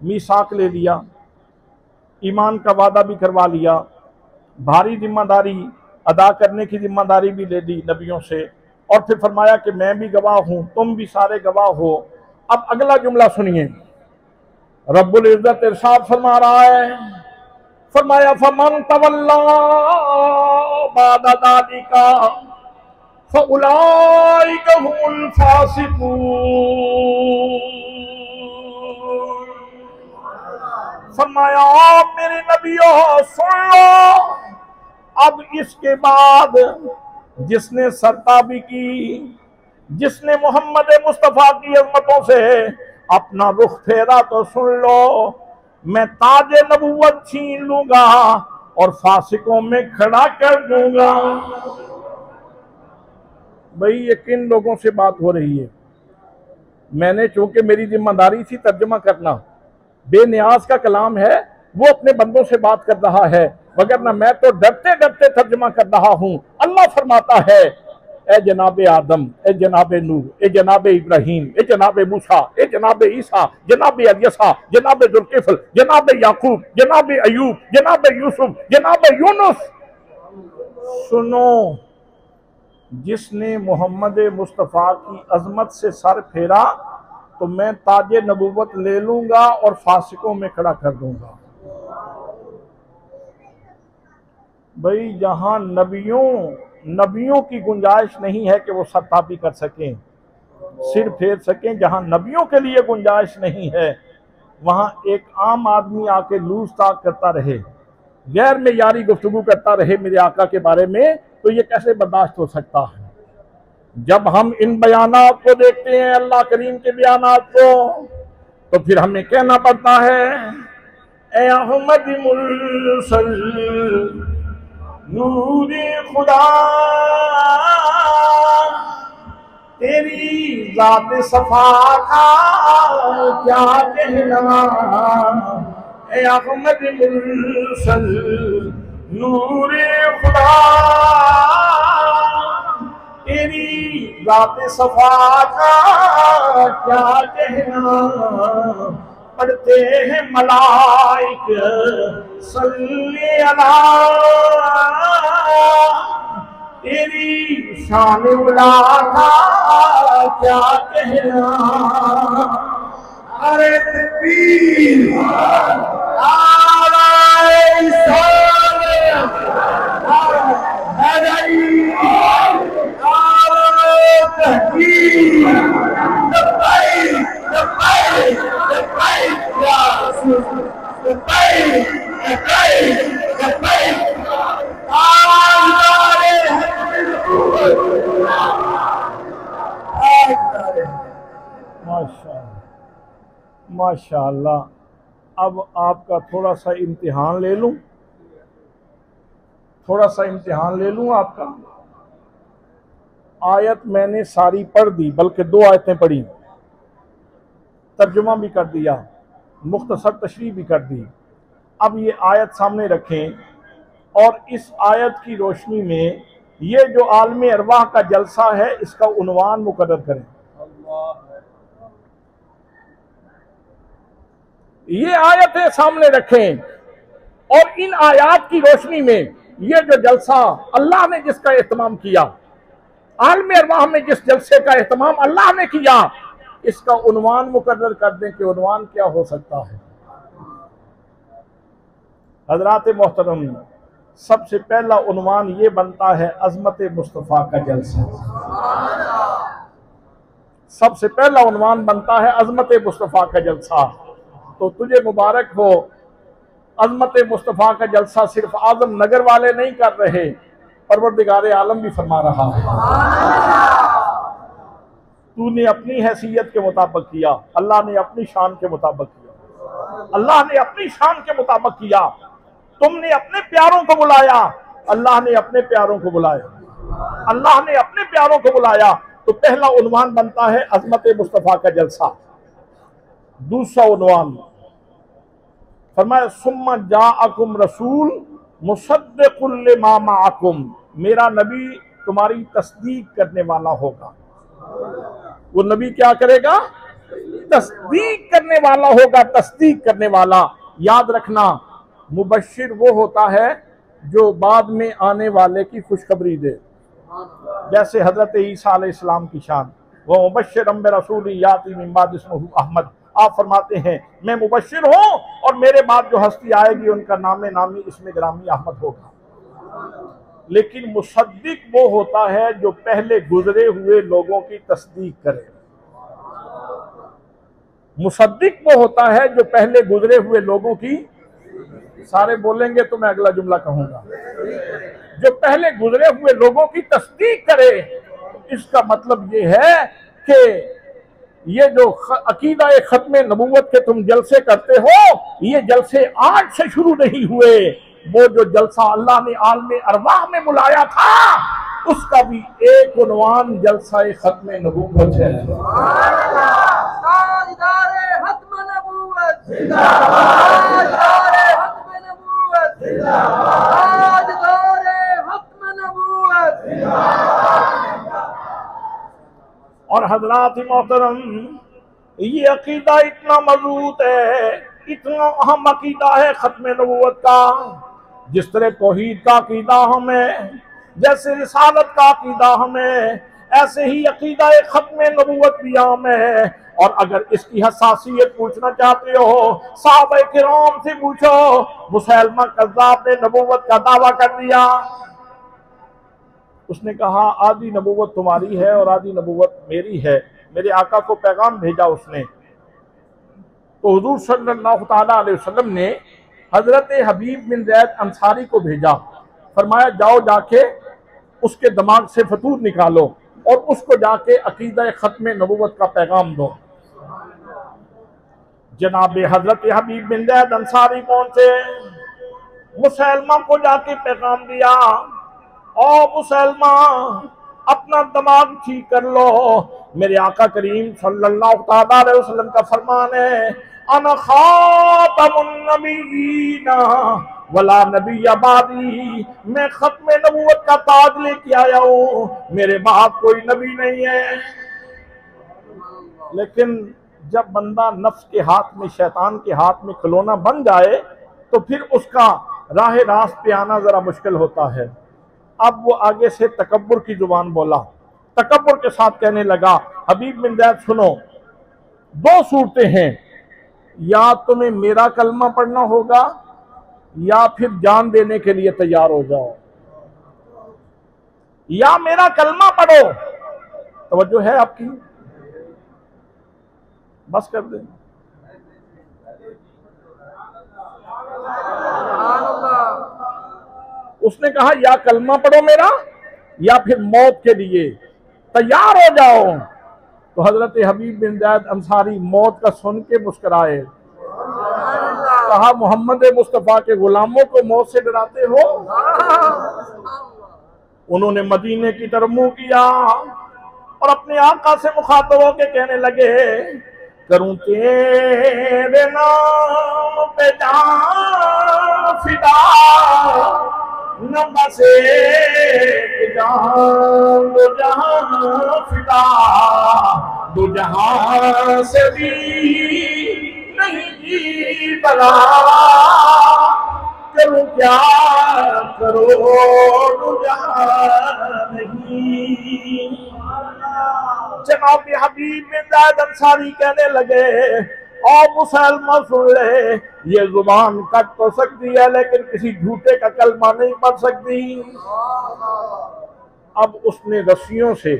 मीसाक ले लिया, ईमान का वादा भी करवा लिया, भारी जिम्मेदारी अदा करने की जिम्मेदारी भी ले ली नबियों से, और फिर फरमाया कि मैं भी गवाह हूं, तुम भी सारे गवाह हो। अब अगला जुमला सुनिए, रब्बुल इज्जत इरशाद फरमा रहा है, फरमाया फमन तवल्ला बाद ज़ालिका फउलाइका हुमुल फासिकून। फरमाया मेरे नबियों सुन लो, अब इसके बाद जिसने सरताबी की, जिसने मोहम्मद मुस्तफ़ा की अज़मतों से अपना रुख फेरा, तो सुन लो मैं ताजे नबूवत छीन लूंगा और फासिकों में खड़ा कर दूंगा। भाई ये किन लोगों से बात हो रही है? मैंने, चूंकि मेरी जिम्मेदारी थी तर्जुमा करना, बेनियाज का कलाम है, वो अपने बंदों से बात कर रहा है, वगरना मैं तो डरते डरते तर्जुमा कर रहा हूं। अल्लाह फरमाता है ए जनाब आदम, ए जनाब नूह, ए जनाब इब्राहीम, ए जनाब मूसा, ए जनाब ईसा, जनाब अलियसा, जनाब जुल्किफल, जनाब याकूब, जनाब अयूब, जनाब यूसुफ, जनाब यूनुस। सुनो, जिसने मोहम्मद मुस्तफ़ा की अजमत से सर फेरा तो मैं ताजे नबूवत ले लूंगा और फासिकों में खड़ा कर दूंगा। भाई जहां नबियों की गुंजाइश नहीं है कि वो सरतापी कर सकें, सिर फेर सकें, जहां नबियों के लिए गुंजाइश नहीं है वहां एक आम आदमी आके लूज ताक करता रहे, गैर में यारी गुफ्तगू करता रहे मेरे आका के बारे में, तो ये कैसे बर्दाश्त हो सकता है। जब हम इन बयानात को देखते हैं, अल्लाह करीम के बयानात को, तो फिर हमें कहना पड़ता है, ए अहमद मुरसल नूरे खुदा, तेरी जात सफा का क्या कहना। ए अहमद मुरसल नूरे खुदा, तेरी जात सफा का क्या कहना। पढ़ते हैं मलाइक सल्ले अला, तेरी शान उला का क्या कहना। अरे तकबीर, नारे सलाम, नारे तकबीर, लब्बैक लब्बैक लब्बैक या रसूल, लब्बैक लब्बैक लब्बैक। माशाअल्लाह। अब आपका थोड़ा सा इम्तिहान ले लूं, आपका। आयत मैंने सारी पढ़ दी, बल्कि 2 आयतें पढ़ी, तर्जुमा भी कर दिया, मुख्तसर तशरीह भी कर दी। अब ये आयत सामने रखें और इस आयत की रोशनी में ये जो आलम अरवाह का जलसा है इसका उन्वान मुकर्रर करें। ये आयतें सामने रखें और इन आयात की रोशनी में ये जो जलसा अल्लाह ने जिसका एहतमाम किया, आलम अरवाह में जिस जलसे का एहतमाम अल्लाह ने किया, इसका उन्वान मुकर्रर कर दें कि उन्वान क्या हो सकता है। हजरात मोहतरम, सबसे पहला उन्वान ये बनता है अजमत मुस्तफ़ा का जलसा। सबसे पहला उन्वान बनता है अजमत मुस्तफ़ा का जलसा। तो तुझे मुबारक हो, अजमत मुस्तफ़ा का जलसा सिर्फ आजम नगर वाले नहीं कर रहे, परवरदिगार आलम भी फरमा रहा है। तूने अपनी हैसियत के मुताबिक किया, अल्लाह ने अपनी शान के मुताबिक किया, अल्लाह ने अपनी शान के मुताबिक किया। तुमने अपने प्यारों को बुलाया, अल्लाह ने अपने प्यारों को बुलाया, अल्लाह ने अपने प्यारों को बुलाया। तो पहला उन्वान बनता है अजमत मुस्तफ़ा का जलसा। दूसरा उन्वान फरमाया, सुम्मा जाअकुम रसूल मुसद्दिकुल लिमा माअकुम, मेरा नबी तुम्हारी तस्दीक करने वाला होगा। वो नबी क्या करेगा? तस्दीक करने वाला होगा, तस्दीक करने वाला। याद रखना, मुबश्शिर वो होता है जो बाद में आने वाले की खुशखबरी दे, जैसे हजरत ईसा अलैहिस्सलाम की शान, वो मुबश्शिरम बिरसूल याती मिन बाद इस्मुहु अहमद। आप फरमाते हैं मैं मुबश्शिर हूँ और मेरे बाद जो हस्ती आएगी उनका नामी इसमें ग्रामी अहमद होगा। लेकिन मुसद्दिक वो होता है जो पहले गुजरे हुए लोगों की तस्दीक करे। मुसद्दिक वो होता है जो पहले गुजरे हुए लोगों की, सारे बोलेंगे तो मैं अगला जुमला कहूंगा, जो पहले गुजरे हुए लोगों की तस्दीक करे। इसका मतलब ये है कि ये जो अकीदा खत्म नबूवत के तुम जलसे करते हो, ये जलसे आज से शुरू नहीं हुए। वो जो जलसा अल्लाह ने आलम अरवाह में बुलाया था, उसका भी एक उन्वान जलसा खत्म नबूवत है। हजरात मोहतरम, ये अकीदा इतना मजबूत है, इतना अहम अकीदा है खत्म नबूवत का। जिस तरह तौहीद का अकीदा हमें, जैसे रिसालत का अकीदा हमें, ऐसे ही अकीदा खत्म नबूवत भी हमें। और अगर इसकी हसासियत पूछना चाहते हो, सहाबा किराम से पूछो। मुसैलमा कज़्ज़ाब ने नबूवत का दावा कर दिया। उसने कहा आधी नबूवत तुम्हारी है और आधी नबूवत मेरी है। मेरे आका को पैगाम भेजा उसने। तो हुजूर सल्लल्लाहु ताला अलैहि वसल्लम ने हजरत हबीब बिन ज़ैद अंसारी को भेजा। फरमाया जाओ जाके उसके दिमाग से फतूर निकालो और उसको जाके अकीदा खत्म नबूवत का पैगाम दो। जनाब हजरत हबीब बिन ज़ैद अंसारी पहुंचे, मुसैलमा को जाके पैगाम दिया, और मुसैलमा अपना दिमाग ठीक कर लो। मेरे आका करीम सल्लल्लाहु ताला अलैहि वसल्लम का फरमान है, अना खातमुन नबिय्यीना वला नबिय्य बादी, मैं खत्म नबूवत का ताज लेके आया हूँ, मेरे बाद कोई नबी नहीं है। लेकिन जब बंदा नफ्स के हाथ में, शैतान के हाथ में खिलौना बन जाए तो फिर उसका राह रास्त पे आना जरा मुश्किल होता है। अब वो आगे से तकब्बुर की जुबान बोला, तकब्बुर के साथ कहने लगा, हबीब बिन ज़ैद सुनो, दो सूरतें हैं, या तुम्हें मेरा कलमा पढ़ना होगा या फिर जान देने के लिए तैयार हो जाओ। या मेरा कलमा पढ़ो, तवज्जो है आपकी, बस कर दे। उसने कहा या कलमा पढ़ो मेरा या फिर मौत के लिए तैयार हो जाओ। तो हजरत हबीब बिन ज़ैद अंसारी मौत का सुन के मुस्कुराए। कहा मोहम्मद मुस्तफ़ा के गुलामों को मौत से डराते हो? उन्होंने मदीने की तरफ मुंह किया और अपने आका से मुखातब होकर कहने लगे, करूं तेरे नाम पे जान फिदा, न बसे जान दो जहां फिदा, दो जहां से भी नहीं जी बला, करूं क्या करो दो जहां नहीं। जनाब हबीब बिन ज़ैद अंसारी कहने लगे, और मुसलमान सुन ले, ये जुबान कट तो सकती है लेकिन किसी झूठे का कलमा नहीं पढ़ सकती। अब उसने रस्सियों से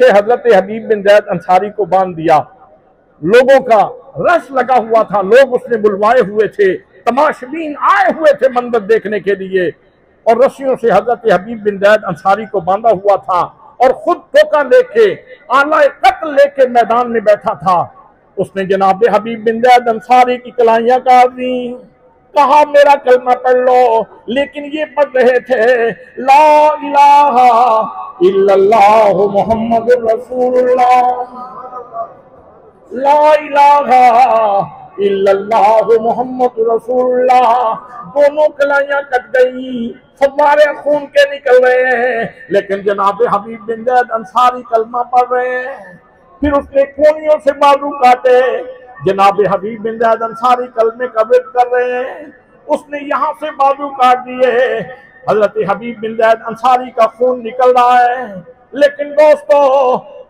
हजरत हबीब बिन ज़ैद अंसारी को बांध दिया। लोगों का रश लगा हुआ था, लोग उसने बुलवाए हुए थे, तमाशबीन आए हुए थे मंदिर देखने के लिए, और रस्सियों से हजरत हबीब बिन ज़ैद अंसारी को बांधा हुआ था और खुद धोखा लेके, आला कत्ल लेके मैदान में बैठा था। उसने जनाब हबीब बिन ज़ैद अंसारी की कलाइयां काट दी, कहा मेरा कलमा पढ़ लो, लेकिन ये पढ़ रहे थे ला इलाहा इल्लल्लाह मुहम्मदुर रसूलुल्लाह, ला इलाहा इल्लल्लाह मुहम्मदुर रसूलुल्लाह। दोनों कलाइयां कट गई, फव्वारे खून के निकल रहे हैं, लेकिन जनाब हबीब बिन ज़ैद अंसारी कलमा पढ़ रहे हैं। फिर उसने कोनियों से बाजू काटे, जनाब हबीब बिन ज़ैद अंसारी कलमे का विर्द कर रहे हैं, उसने यहाँ से बाजू काट दिए। हजरत हबीब बिन ज़ैद अंसारी का खून निकल रहा है। लेकिन दोस्तों,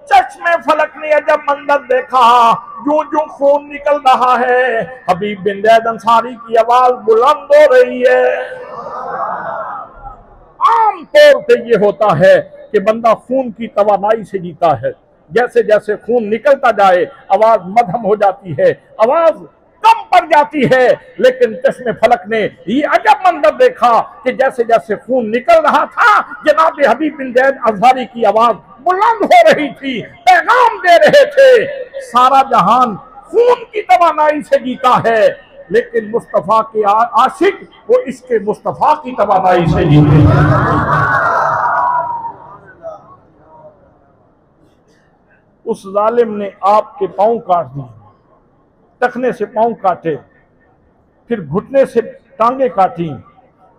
चश्मे फलक ने जब मंजर देखा, जो जो खून निकल रहा है, हबीब बिन ज़ैद अंसारी की आवाज बुलंद हो रही है। आम तौर पे ये होता है कि बंदा खून की तवानाई से जीता है, जैसे जैसे खून निकलता जाए आवाज मध्यम हो जाती है, आवाज कम पड़ जाती है। लेकिन चश्मे फलक ने ये अजब मंजर देखा कि जैसे जैसे खून निकल रहा था, जनाब हबीब बिन ज़ैद अंसारी की आवाज बुलंद हो रही थी, पैगाम दे रहे थे, सारा जहान खून की तवानाई से जीता है, लेकिन मुस्तफा के आशिक वो इसके मुस्तफा की तवानाई से जीते हैं। उस जालिम ने आपके पांव काट दिए, टखने से पांव काटे, फिर घुटने से टांगे काटी,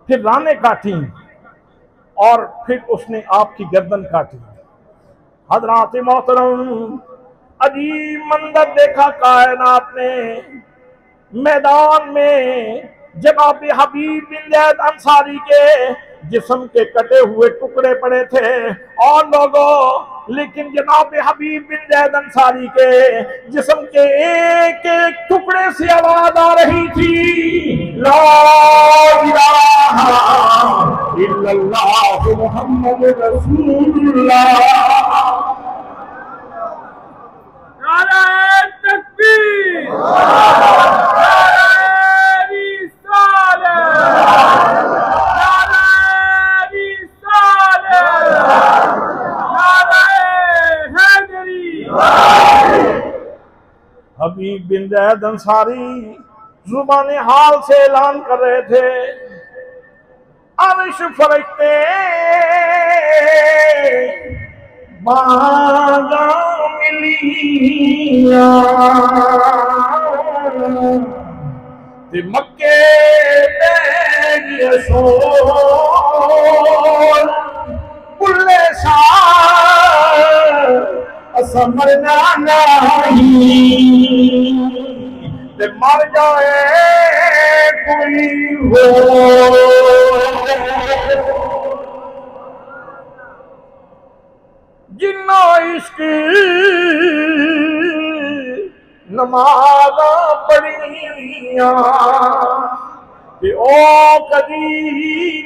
फिर रानें काटी, और फिर उसने आपकी गर्दन काटी। हजरात मोहतरम, अजीब मंजर देखा कायनात ने। मैदान में जनाब हबीब बिन ज़ैद अंसारी के जिस्म के कटे हुए टुकड़े पड़े थे और लोगों, लेकिन जनाब हबीब बिन ज़ैद अंसारी के जिस्म के एक एक टुकड़े से आवाज आ रही थी, ला इलाहा इल्लल्लाह मुहम्मद रसूलुल्लाह। नारे तकबीर, हबीब बिन ज़ैद अंसारी जुबान हाल से ऐलान कर रहे थे, अर्श फरिश्ते बागा मिलिया ते मक्के बुल्ले असा मरना नहीं ते मर जाए कोई हो। जिन्ना इश्क नमाज़ा पढ़िया ते ओ कदी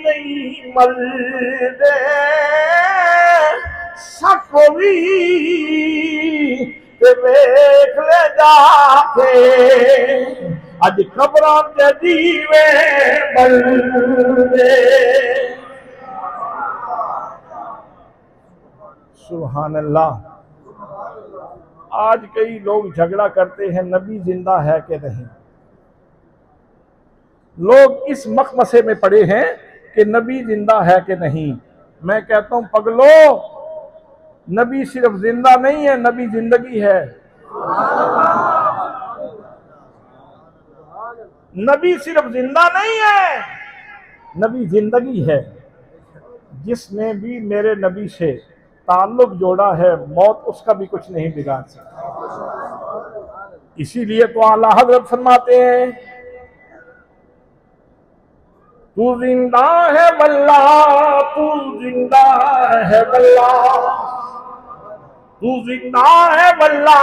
नहीं मरदे, सकोवी ते वेख ले जाके अज कब्रां ते दीवे बलदे। सुभान अल्लाह। आज कई लोग झगड़ा करते हैं नबी जिंदा है कि नहीं। लोग इस मखमसे में पड़े हैं कि नबी जिंदा है कि नहीं। मैं कहता हूं पगलो, नबी सिर्फ जिंदा नहीं है, नबी जिंदगी है। नबी सिर्फ जिंदा नहीं है, नबी जिंदगी है। जिसने भी मेरे नबी से ताल्लुक जोड़ा है, मौत उसका भी कुछ नहीं बिगाड़ सकती। इसीलिए तो आला हजरत फरमाते हैं, तू जिंदा है वल्ला, तू जिंदा है वल्ला, तू जिंदा है वल्ला,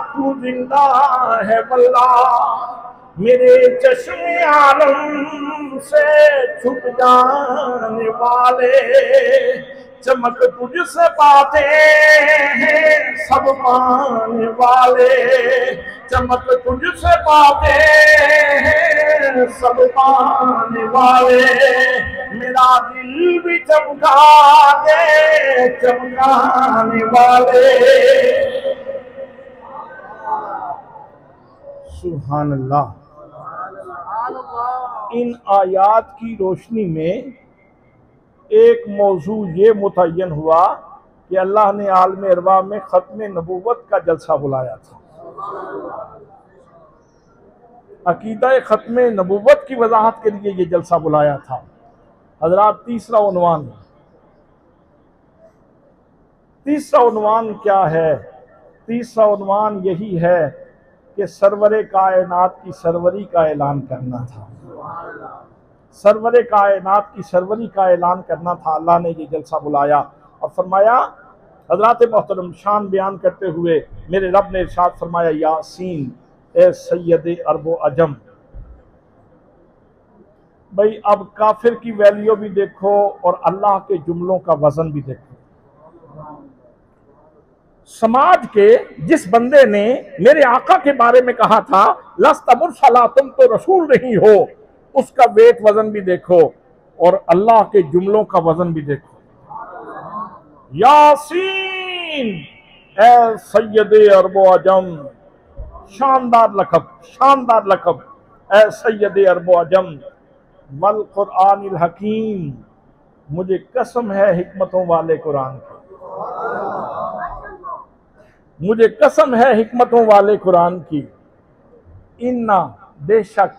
तू जिंदा है वल्ला। मेरे चश्मे आलम से छुप जाने वाले, चमक तुझसे पाते हैं सब पाने वाले, चमक तुझसे पाते हैं सब पाने वाले। मेरा दिल भी चमका दे चमकाने वाले। सुभान अल्लाह। इन आयात की रोशनी में एक मौजू ये मुतय्यन हुआ कि अल्लाह ने आलम अरवा में ख़त्म नबूवत का जलसा बुलाया था। अकीदा ख़त्म नबूवत की वजाहत के लिए ये जलसा बुलाया था। हज़रात, तीसरा उन्वान क्या है? तीसरा उन्वान यही है कि सरवरे कायनात की सरवरी का ऐलान करना था। सरवरे कायनात की सरवरी का ऐलान करना था। अल्लाह ने ये जलसा बुलाया और फरमाया, हज़रात मोहतरम शान बयान करते हुए मेरे रब ने इरशाद फरमाया, यासीन ए सैयद अरब अजम। भाई अब काफिर की वैल्यू भी देखो और अल्लाह के जुमलों का वजन भी देखो। समाज के जिस बंदे ने मेरे आका के बारे में कहा था लस्त मुरसला, तुम तो रसूल नहीं हो, उसका वेट वजन भी देखो और अल्लाह के जुमलों का वजन भी देखो। यासीन ए सैयद अरब अजम, शानदार लकब ए सैयद अरब अजम। वल कुरानिल हकीम, मुझे कसम है हिकमतों वाले कुरान की, मुझे कसम है हिकमतों वाले कुरान की। इन्ना बेशक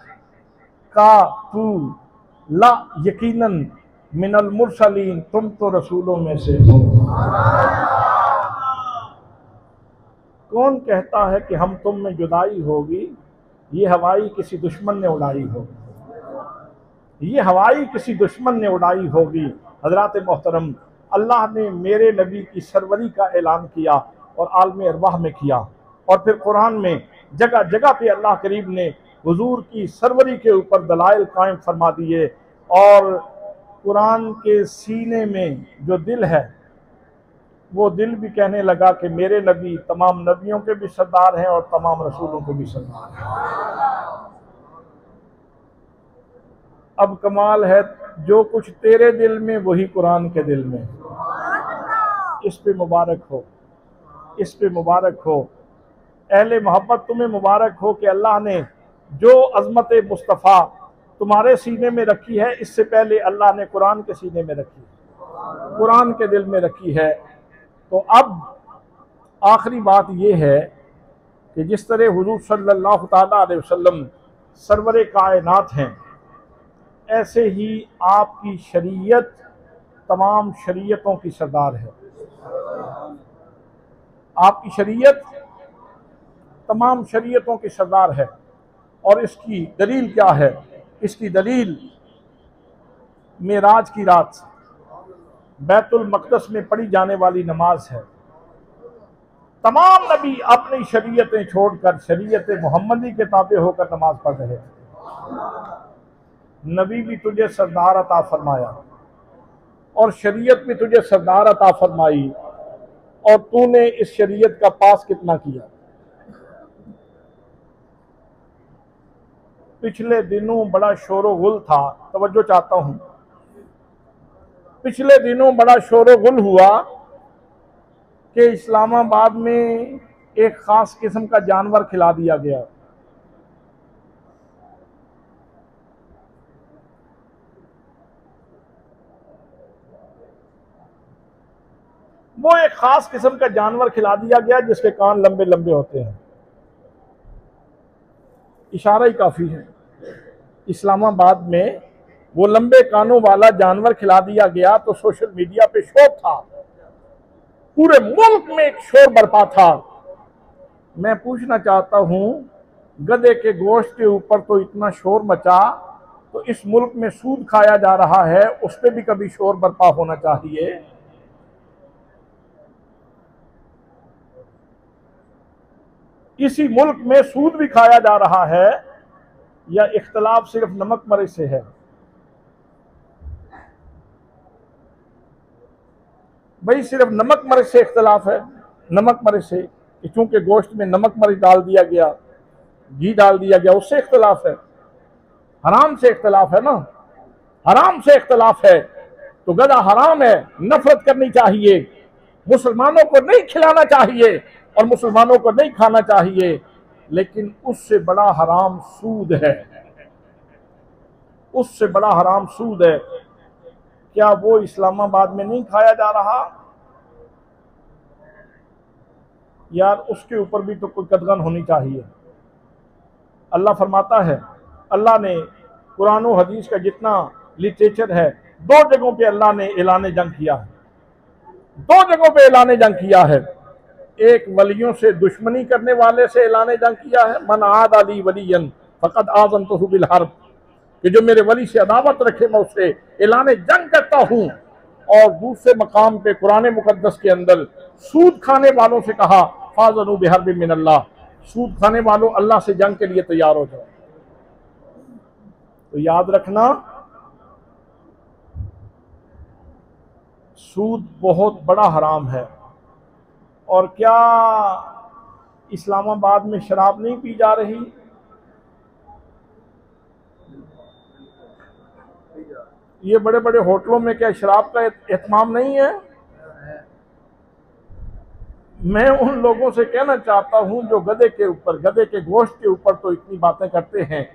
का तू ला यकीनन मिनल मुरसलीन, तुम तो रसूलों में से हो। कौन कहता है कि हम तुम में जुदाई होगी, ये हवाई किसी दुश्मन ने उड़ाई होगी, ये हवाई किसी दुश्मन ने उड़ाई होगी। हजरात मोहतरम, अल्लाह ने मेरे नबी की सरवरी का ऐलान किया और आलम अरवाह में किया, और फिर कुरान में जगह जगह पे अल्लाह करीम ने हुजूर की सरवरी के ऊपर दलाइल कायम फरमा दिए। और कुरान के सीने में जो दिल है, वो दिल भी कहने लगा कि मेरे नबी तमाम नबियों के भी सरदार हैं और तमाम रसूलों के भी सरदार हैं। अब कमाल है, जो कुछ तेरे दिल में वही कुरान के दिल में। इस पे मुबारक हो, इस पे मुबारक हो। अहले मोहब्बत तुम्हें मुबारक हो कि अल्लाह ने जो अज़मत मुस्तफ़ा तुम्हारे सीने में रखी है, इससे पहले अल्लाह ने कुरान के सीने में रखी है, कुरान के दिल में रखी है। तो अब आखिरी बात यह है कि जिस तरह हुजूर सल्लल्लाहु ताला अलैहि वसल्लम सरवरे कायनात हैं, ऐसे ही आपकी शरीयत तमाम शरीयतों की सरदार है। आपकी शरीयत तमाम शरीयतों की सरदार है। और इसकी दलील क्या है? इसकी दलील मेराज की रात बैतुल मक़दस में पढ़ी जाने वाली नमाज है। तमाम नबी अपनी शरीयतें छोड़कर शरीयत मोहम्मदी के ताबे होकर नमाज पढ़ रहे थे। नबी भी तुझे सरदार अता फरमाया और शरीयत भी तुझे सरदार अता फरमाई, और तूने इस शरीयत का पास कितना किया। पिछले दिनों बड़ा शोरो गुल था, तवज्जो चाहता हूं, पिछले दिनों बड़ा शोरो गुल हुआ कि इस्लामाबाद में एक खास किस्म का जानवर खिला दिया गया। वो एक खास किस्म का जानवर खिला दिया गया जिसके कान लंबे लंबे होते हैं। इशारा ही काफी है। इस्लामाबाद में वो लंबे कानों वाला जानवर खिला दिया गया तो सोशल मीडिया पे शोर था, पूरे मुल्क में एक शोर बरपा था। मैं पूछना चाहता हूं, गधे के गोश्त के ऊपर तो इतना शोर मचा, तो इस मुल्क में सूद खाया जा रहा है, उस पर भी कभी शोर बरपा होना चाहिए। इसी मुल्क में सूद भी खाया जा रहा है, या इख्तलाफ सिर्फ नमक मरिच से है? भाई सिर्फ नमक मरिच से इख्तलाफ है, नमक मरिच से, क्योंकि गोश्त में नमक मरिच डाल दिया गया, घी डाल दिया गया, उससे इख्तलाफ है। हराम से इख्तलाफ है ना, हराम से इख्तलाफ है। तो गधा हराम है, नफरत करनी चाहिए, मुसलमानों को नहीं खिलाना चाहिए और मुसलमानों को नहीं खाना चाहिए। लेकिन उससे बड़ा हराम सूद है, उससे बड़ा हराम सूद है। क्या वो इस्लामाबाद में नहीं खाया जा रहा? यार उसके ऊपर भी तो कोई कदगन होनी चाहिए। अल्लाह फरमाता है, अल्लाह ने कुरान और हदीस का जितना लिटरेचर है, 2 जगहों पे अल्लाह ने ऐलान जंग किया है, 2 जगहों पे ऐलान जंग किया है। एक वलियों से दुश्मनी करने वाले से ऐलान जंग किया है, मन आद अली वलियन फकद आज़नतहु बिल हर्ब, कि जो मेरे वली से अदावत रखे मैं उससे ऐलान जंग करता हूं। और दूसरे मकाम पे कुरान मुकद्दस के अंदर सूद खाने वालों से कहा, फाज़नु बिहर्बिन मिनल्लाह, सूद खाने वालों अल्लाह से जंग के लिए तैयार हो जाओ। तो याद रखना, सूद बहुत बड़ा हराम है। और क्या इस्लामाबाद में शराब नहीं पी जा रही? ये बड़े बड़े होटलों में क्या शराब का एहतमाम नहीं है? मैं उन लोगों से कहना चाहता हूं जो गधे के ऊपर, गधे के गोश्त के ऊपर तो इतनी बातें करते हैं,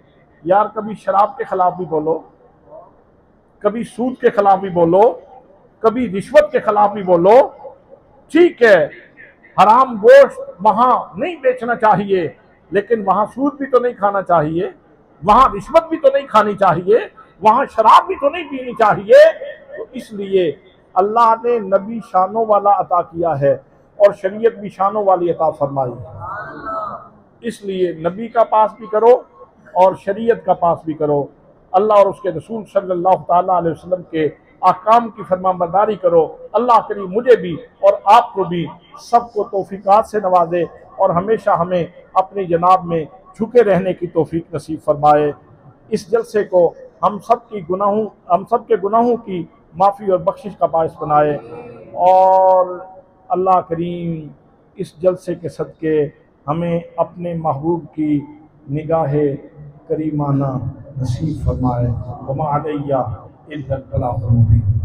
यार कभी शराब के खिलाफ भी बोलो, कभी सूद के खिलाफ भी बोलो, कभी रिश्वत के खिलाफ भी बोलो। ठीक है, हराम गोश्त वहां नहीं बेचना चाहिए, लेकिन वहां सूद भी तो नहीं खाना चाहिए, वहां रिश्वत भी तो नहीं खानी चाहिए, वहां शराब भी तो नहीं पीनी चाहिए। तो इसलिए अल्लाह ने नबी शानों वाला अता किया है और शरीयत भी शानों वाली अता फरमाई। इसलिए नबी का पास भी करो और शरीयत का पास भी करो। अल्लाह और उसके रसूल सल्लल्लाहु ताला अलैहि वसल्लम के अहकाम की फरमाबरदारी करो। अल्लाह करीम मुझे भी और आपको भी सबको तौफीकात से नवाजे और हमेशा हमें अपनी जनाब में झुके रहने की तौफीक नसीब फरमाए। इस जलसे को हम सब के गुनाहों की माफ़ी और बख्शिश का बायस बनाए और अल्लाह करीम इस जलसे के सदके हमें अपने महबूब की निगाह करीमाना नसीब फरमाए। वमा अलैया इल्लल बलागुल मुबीन।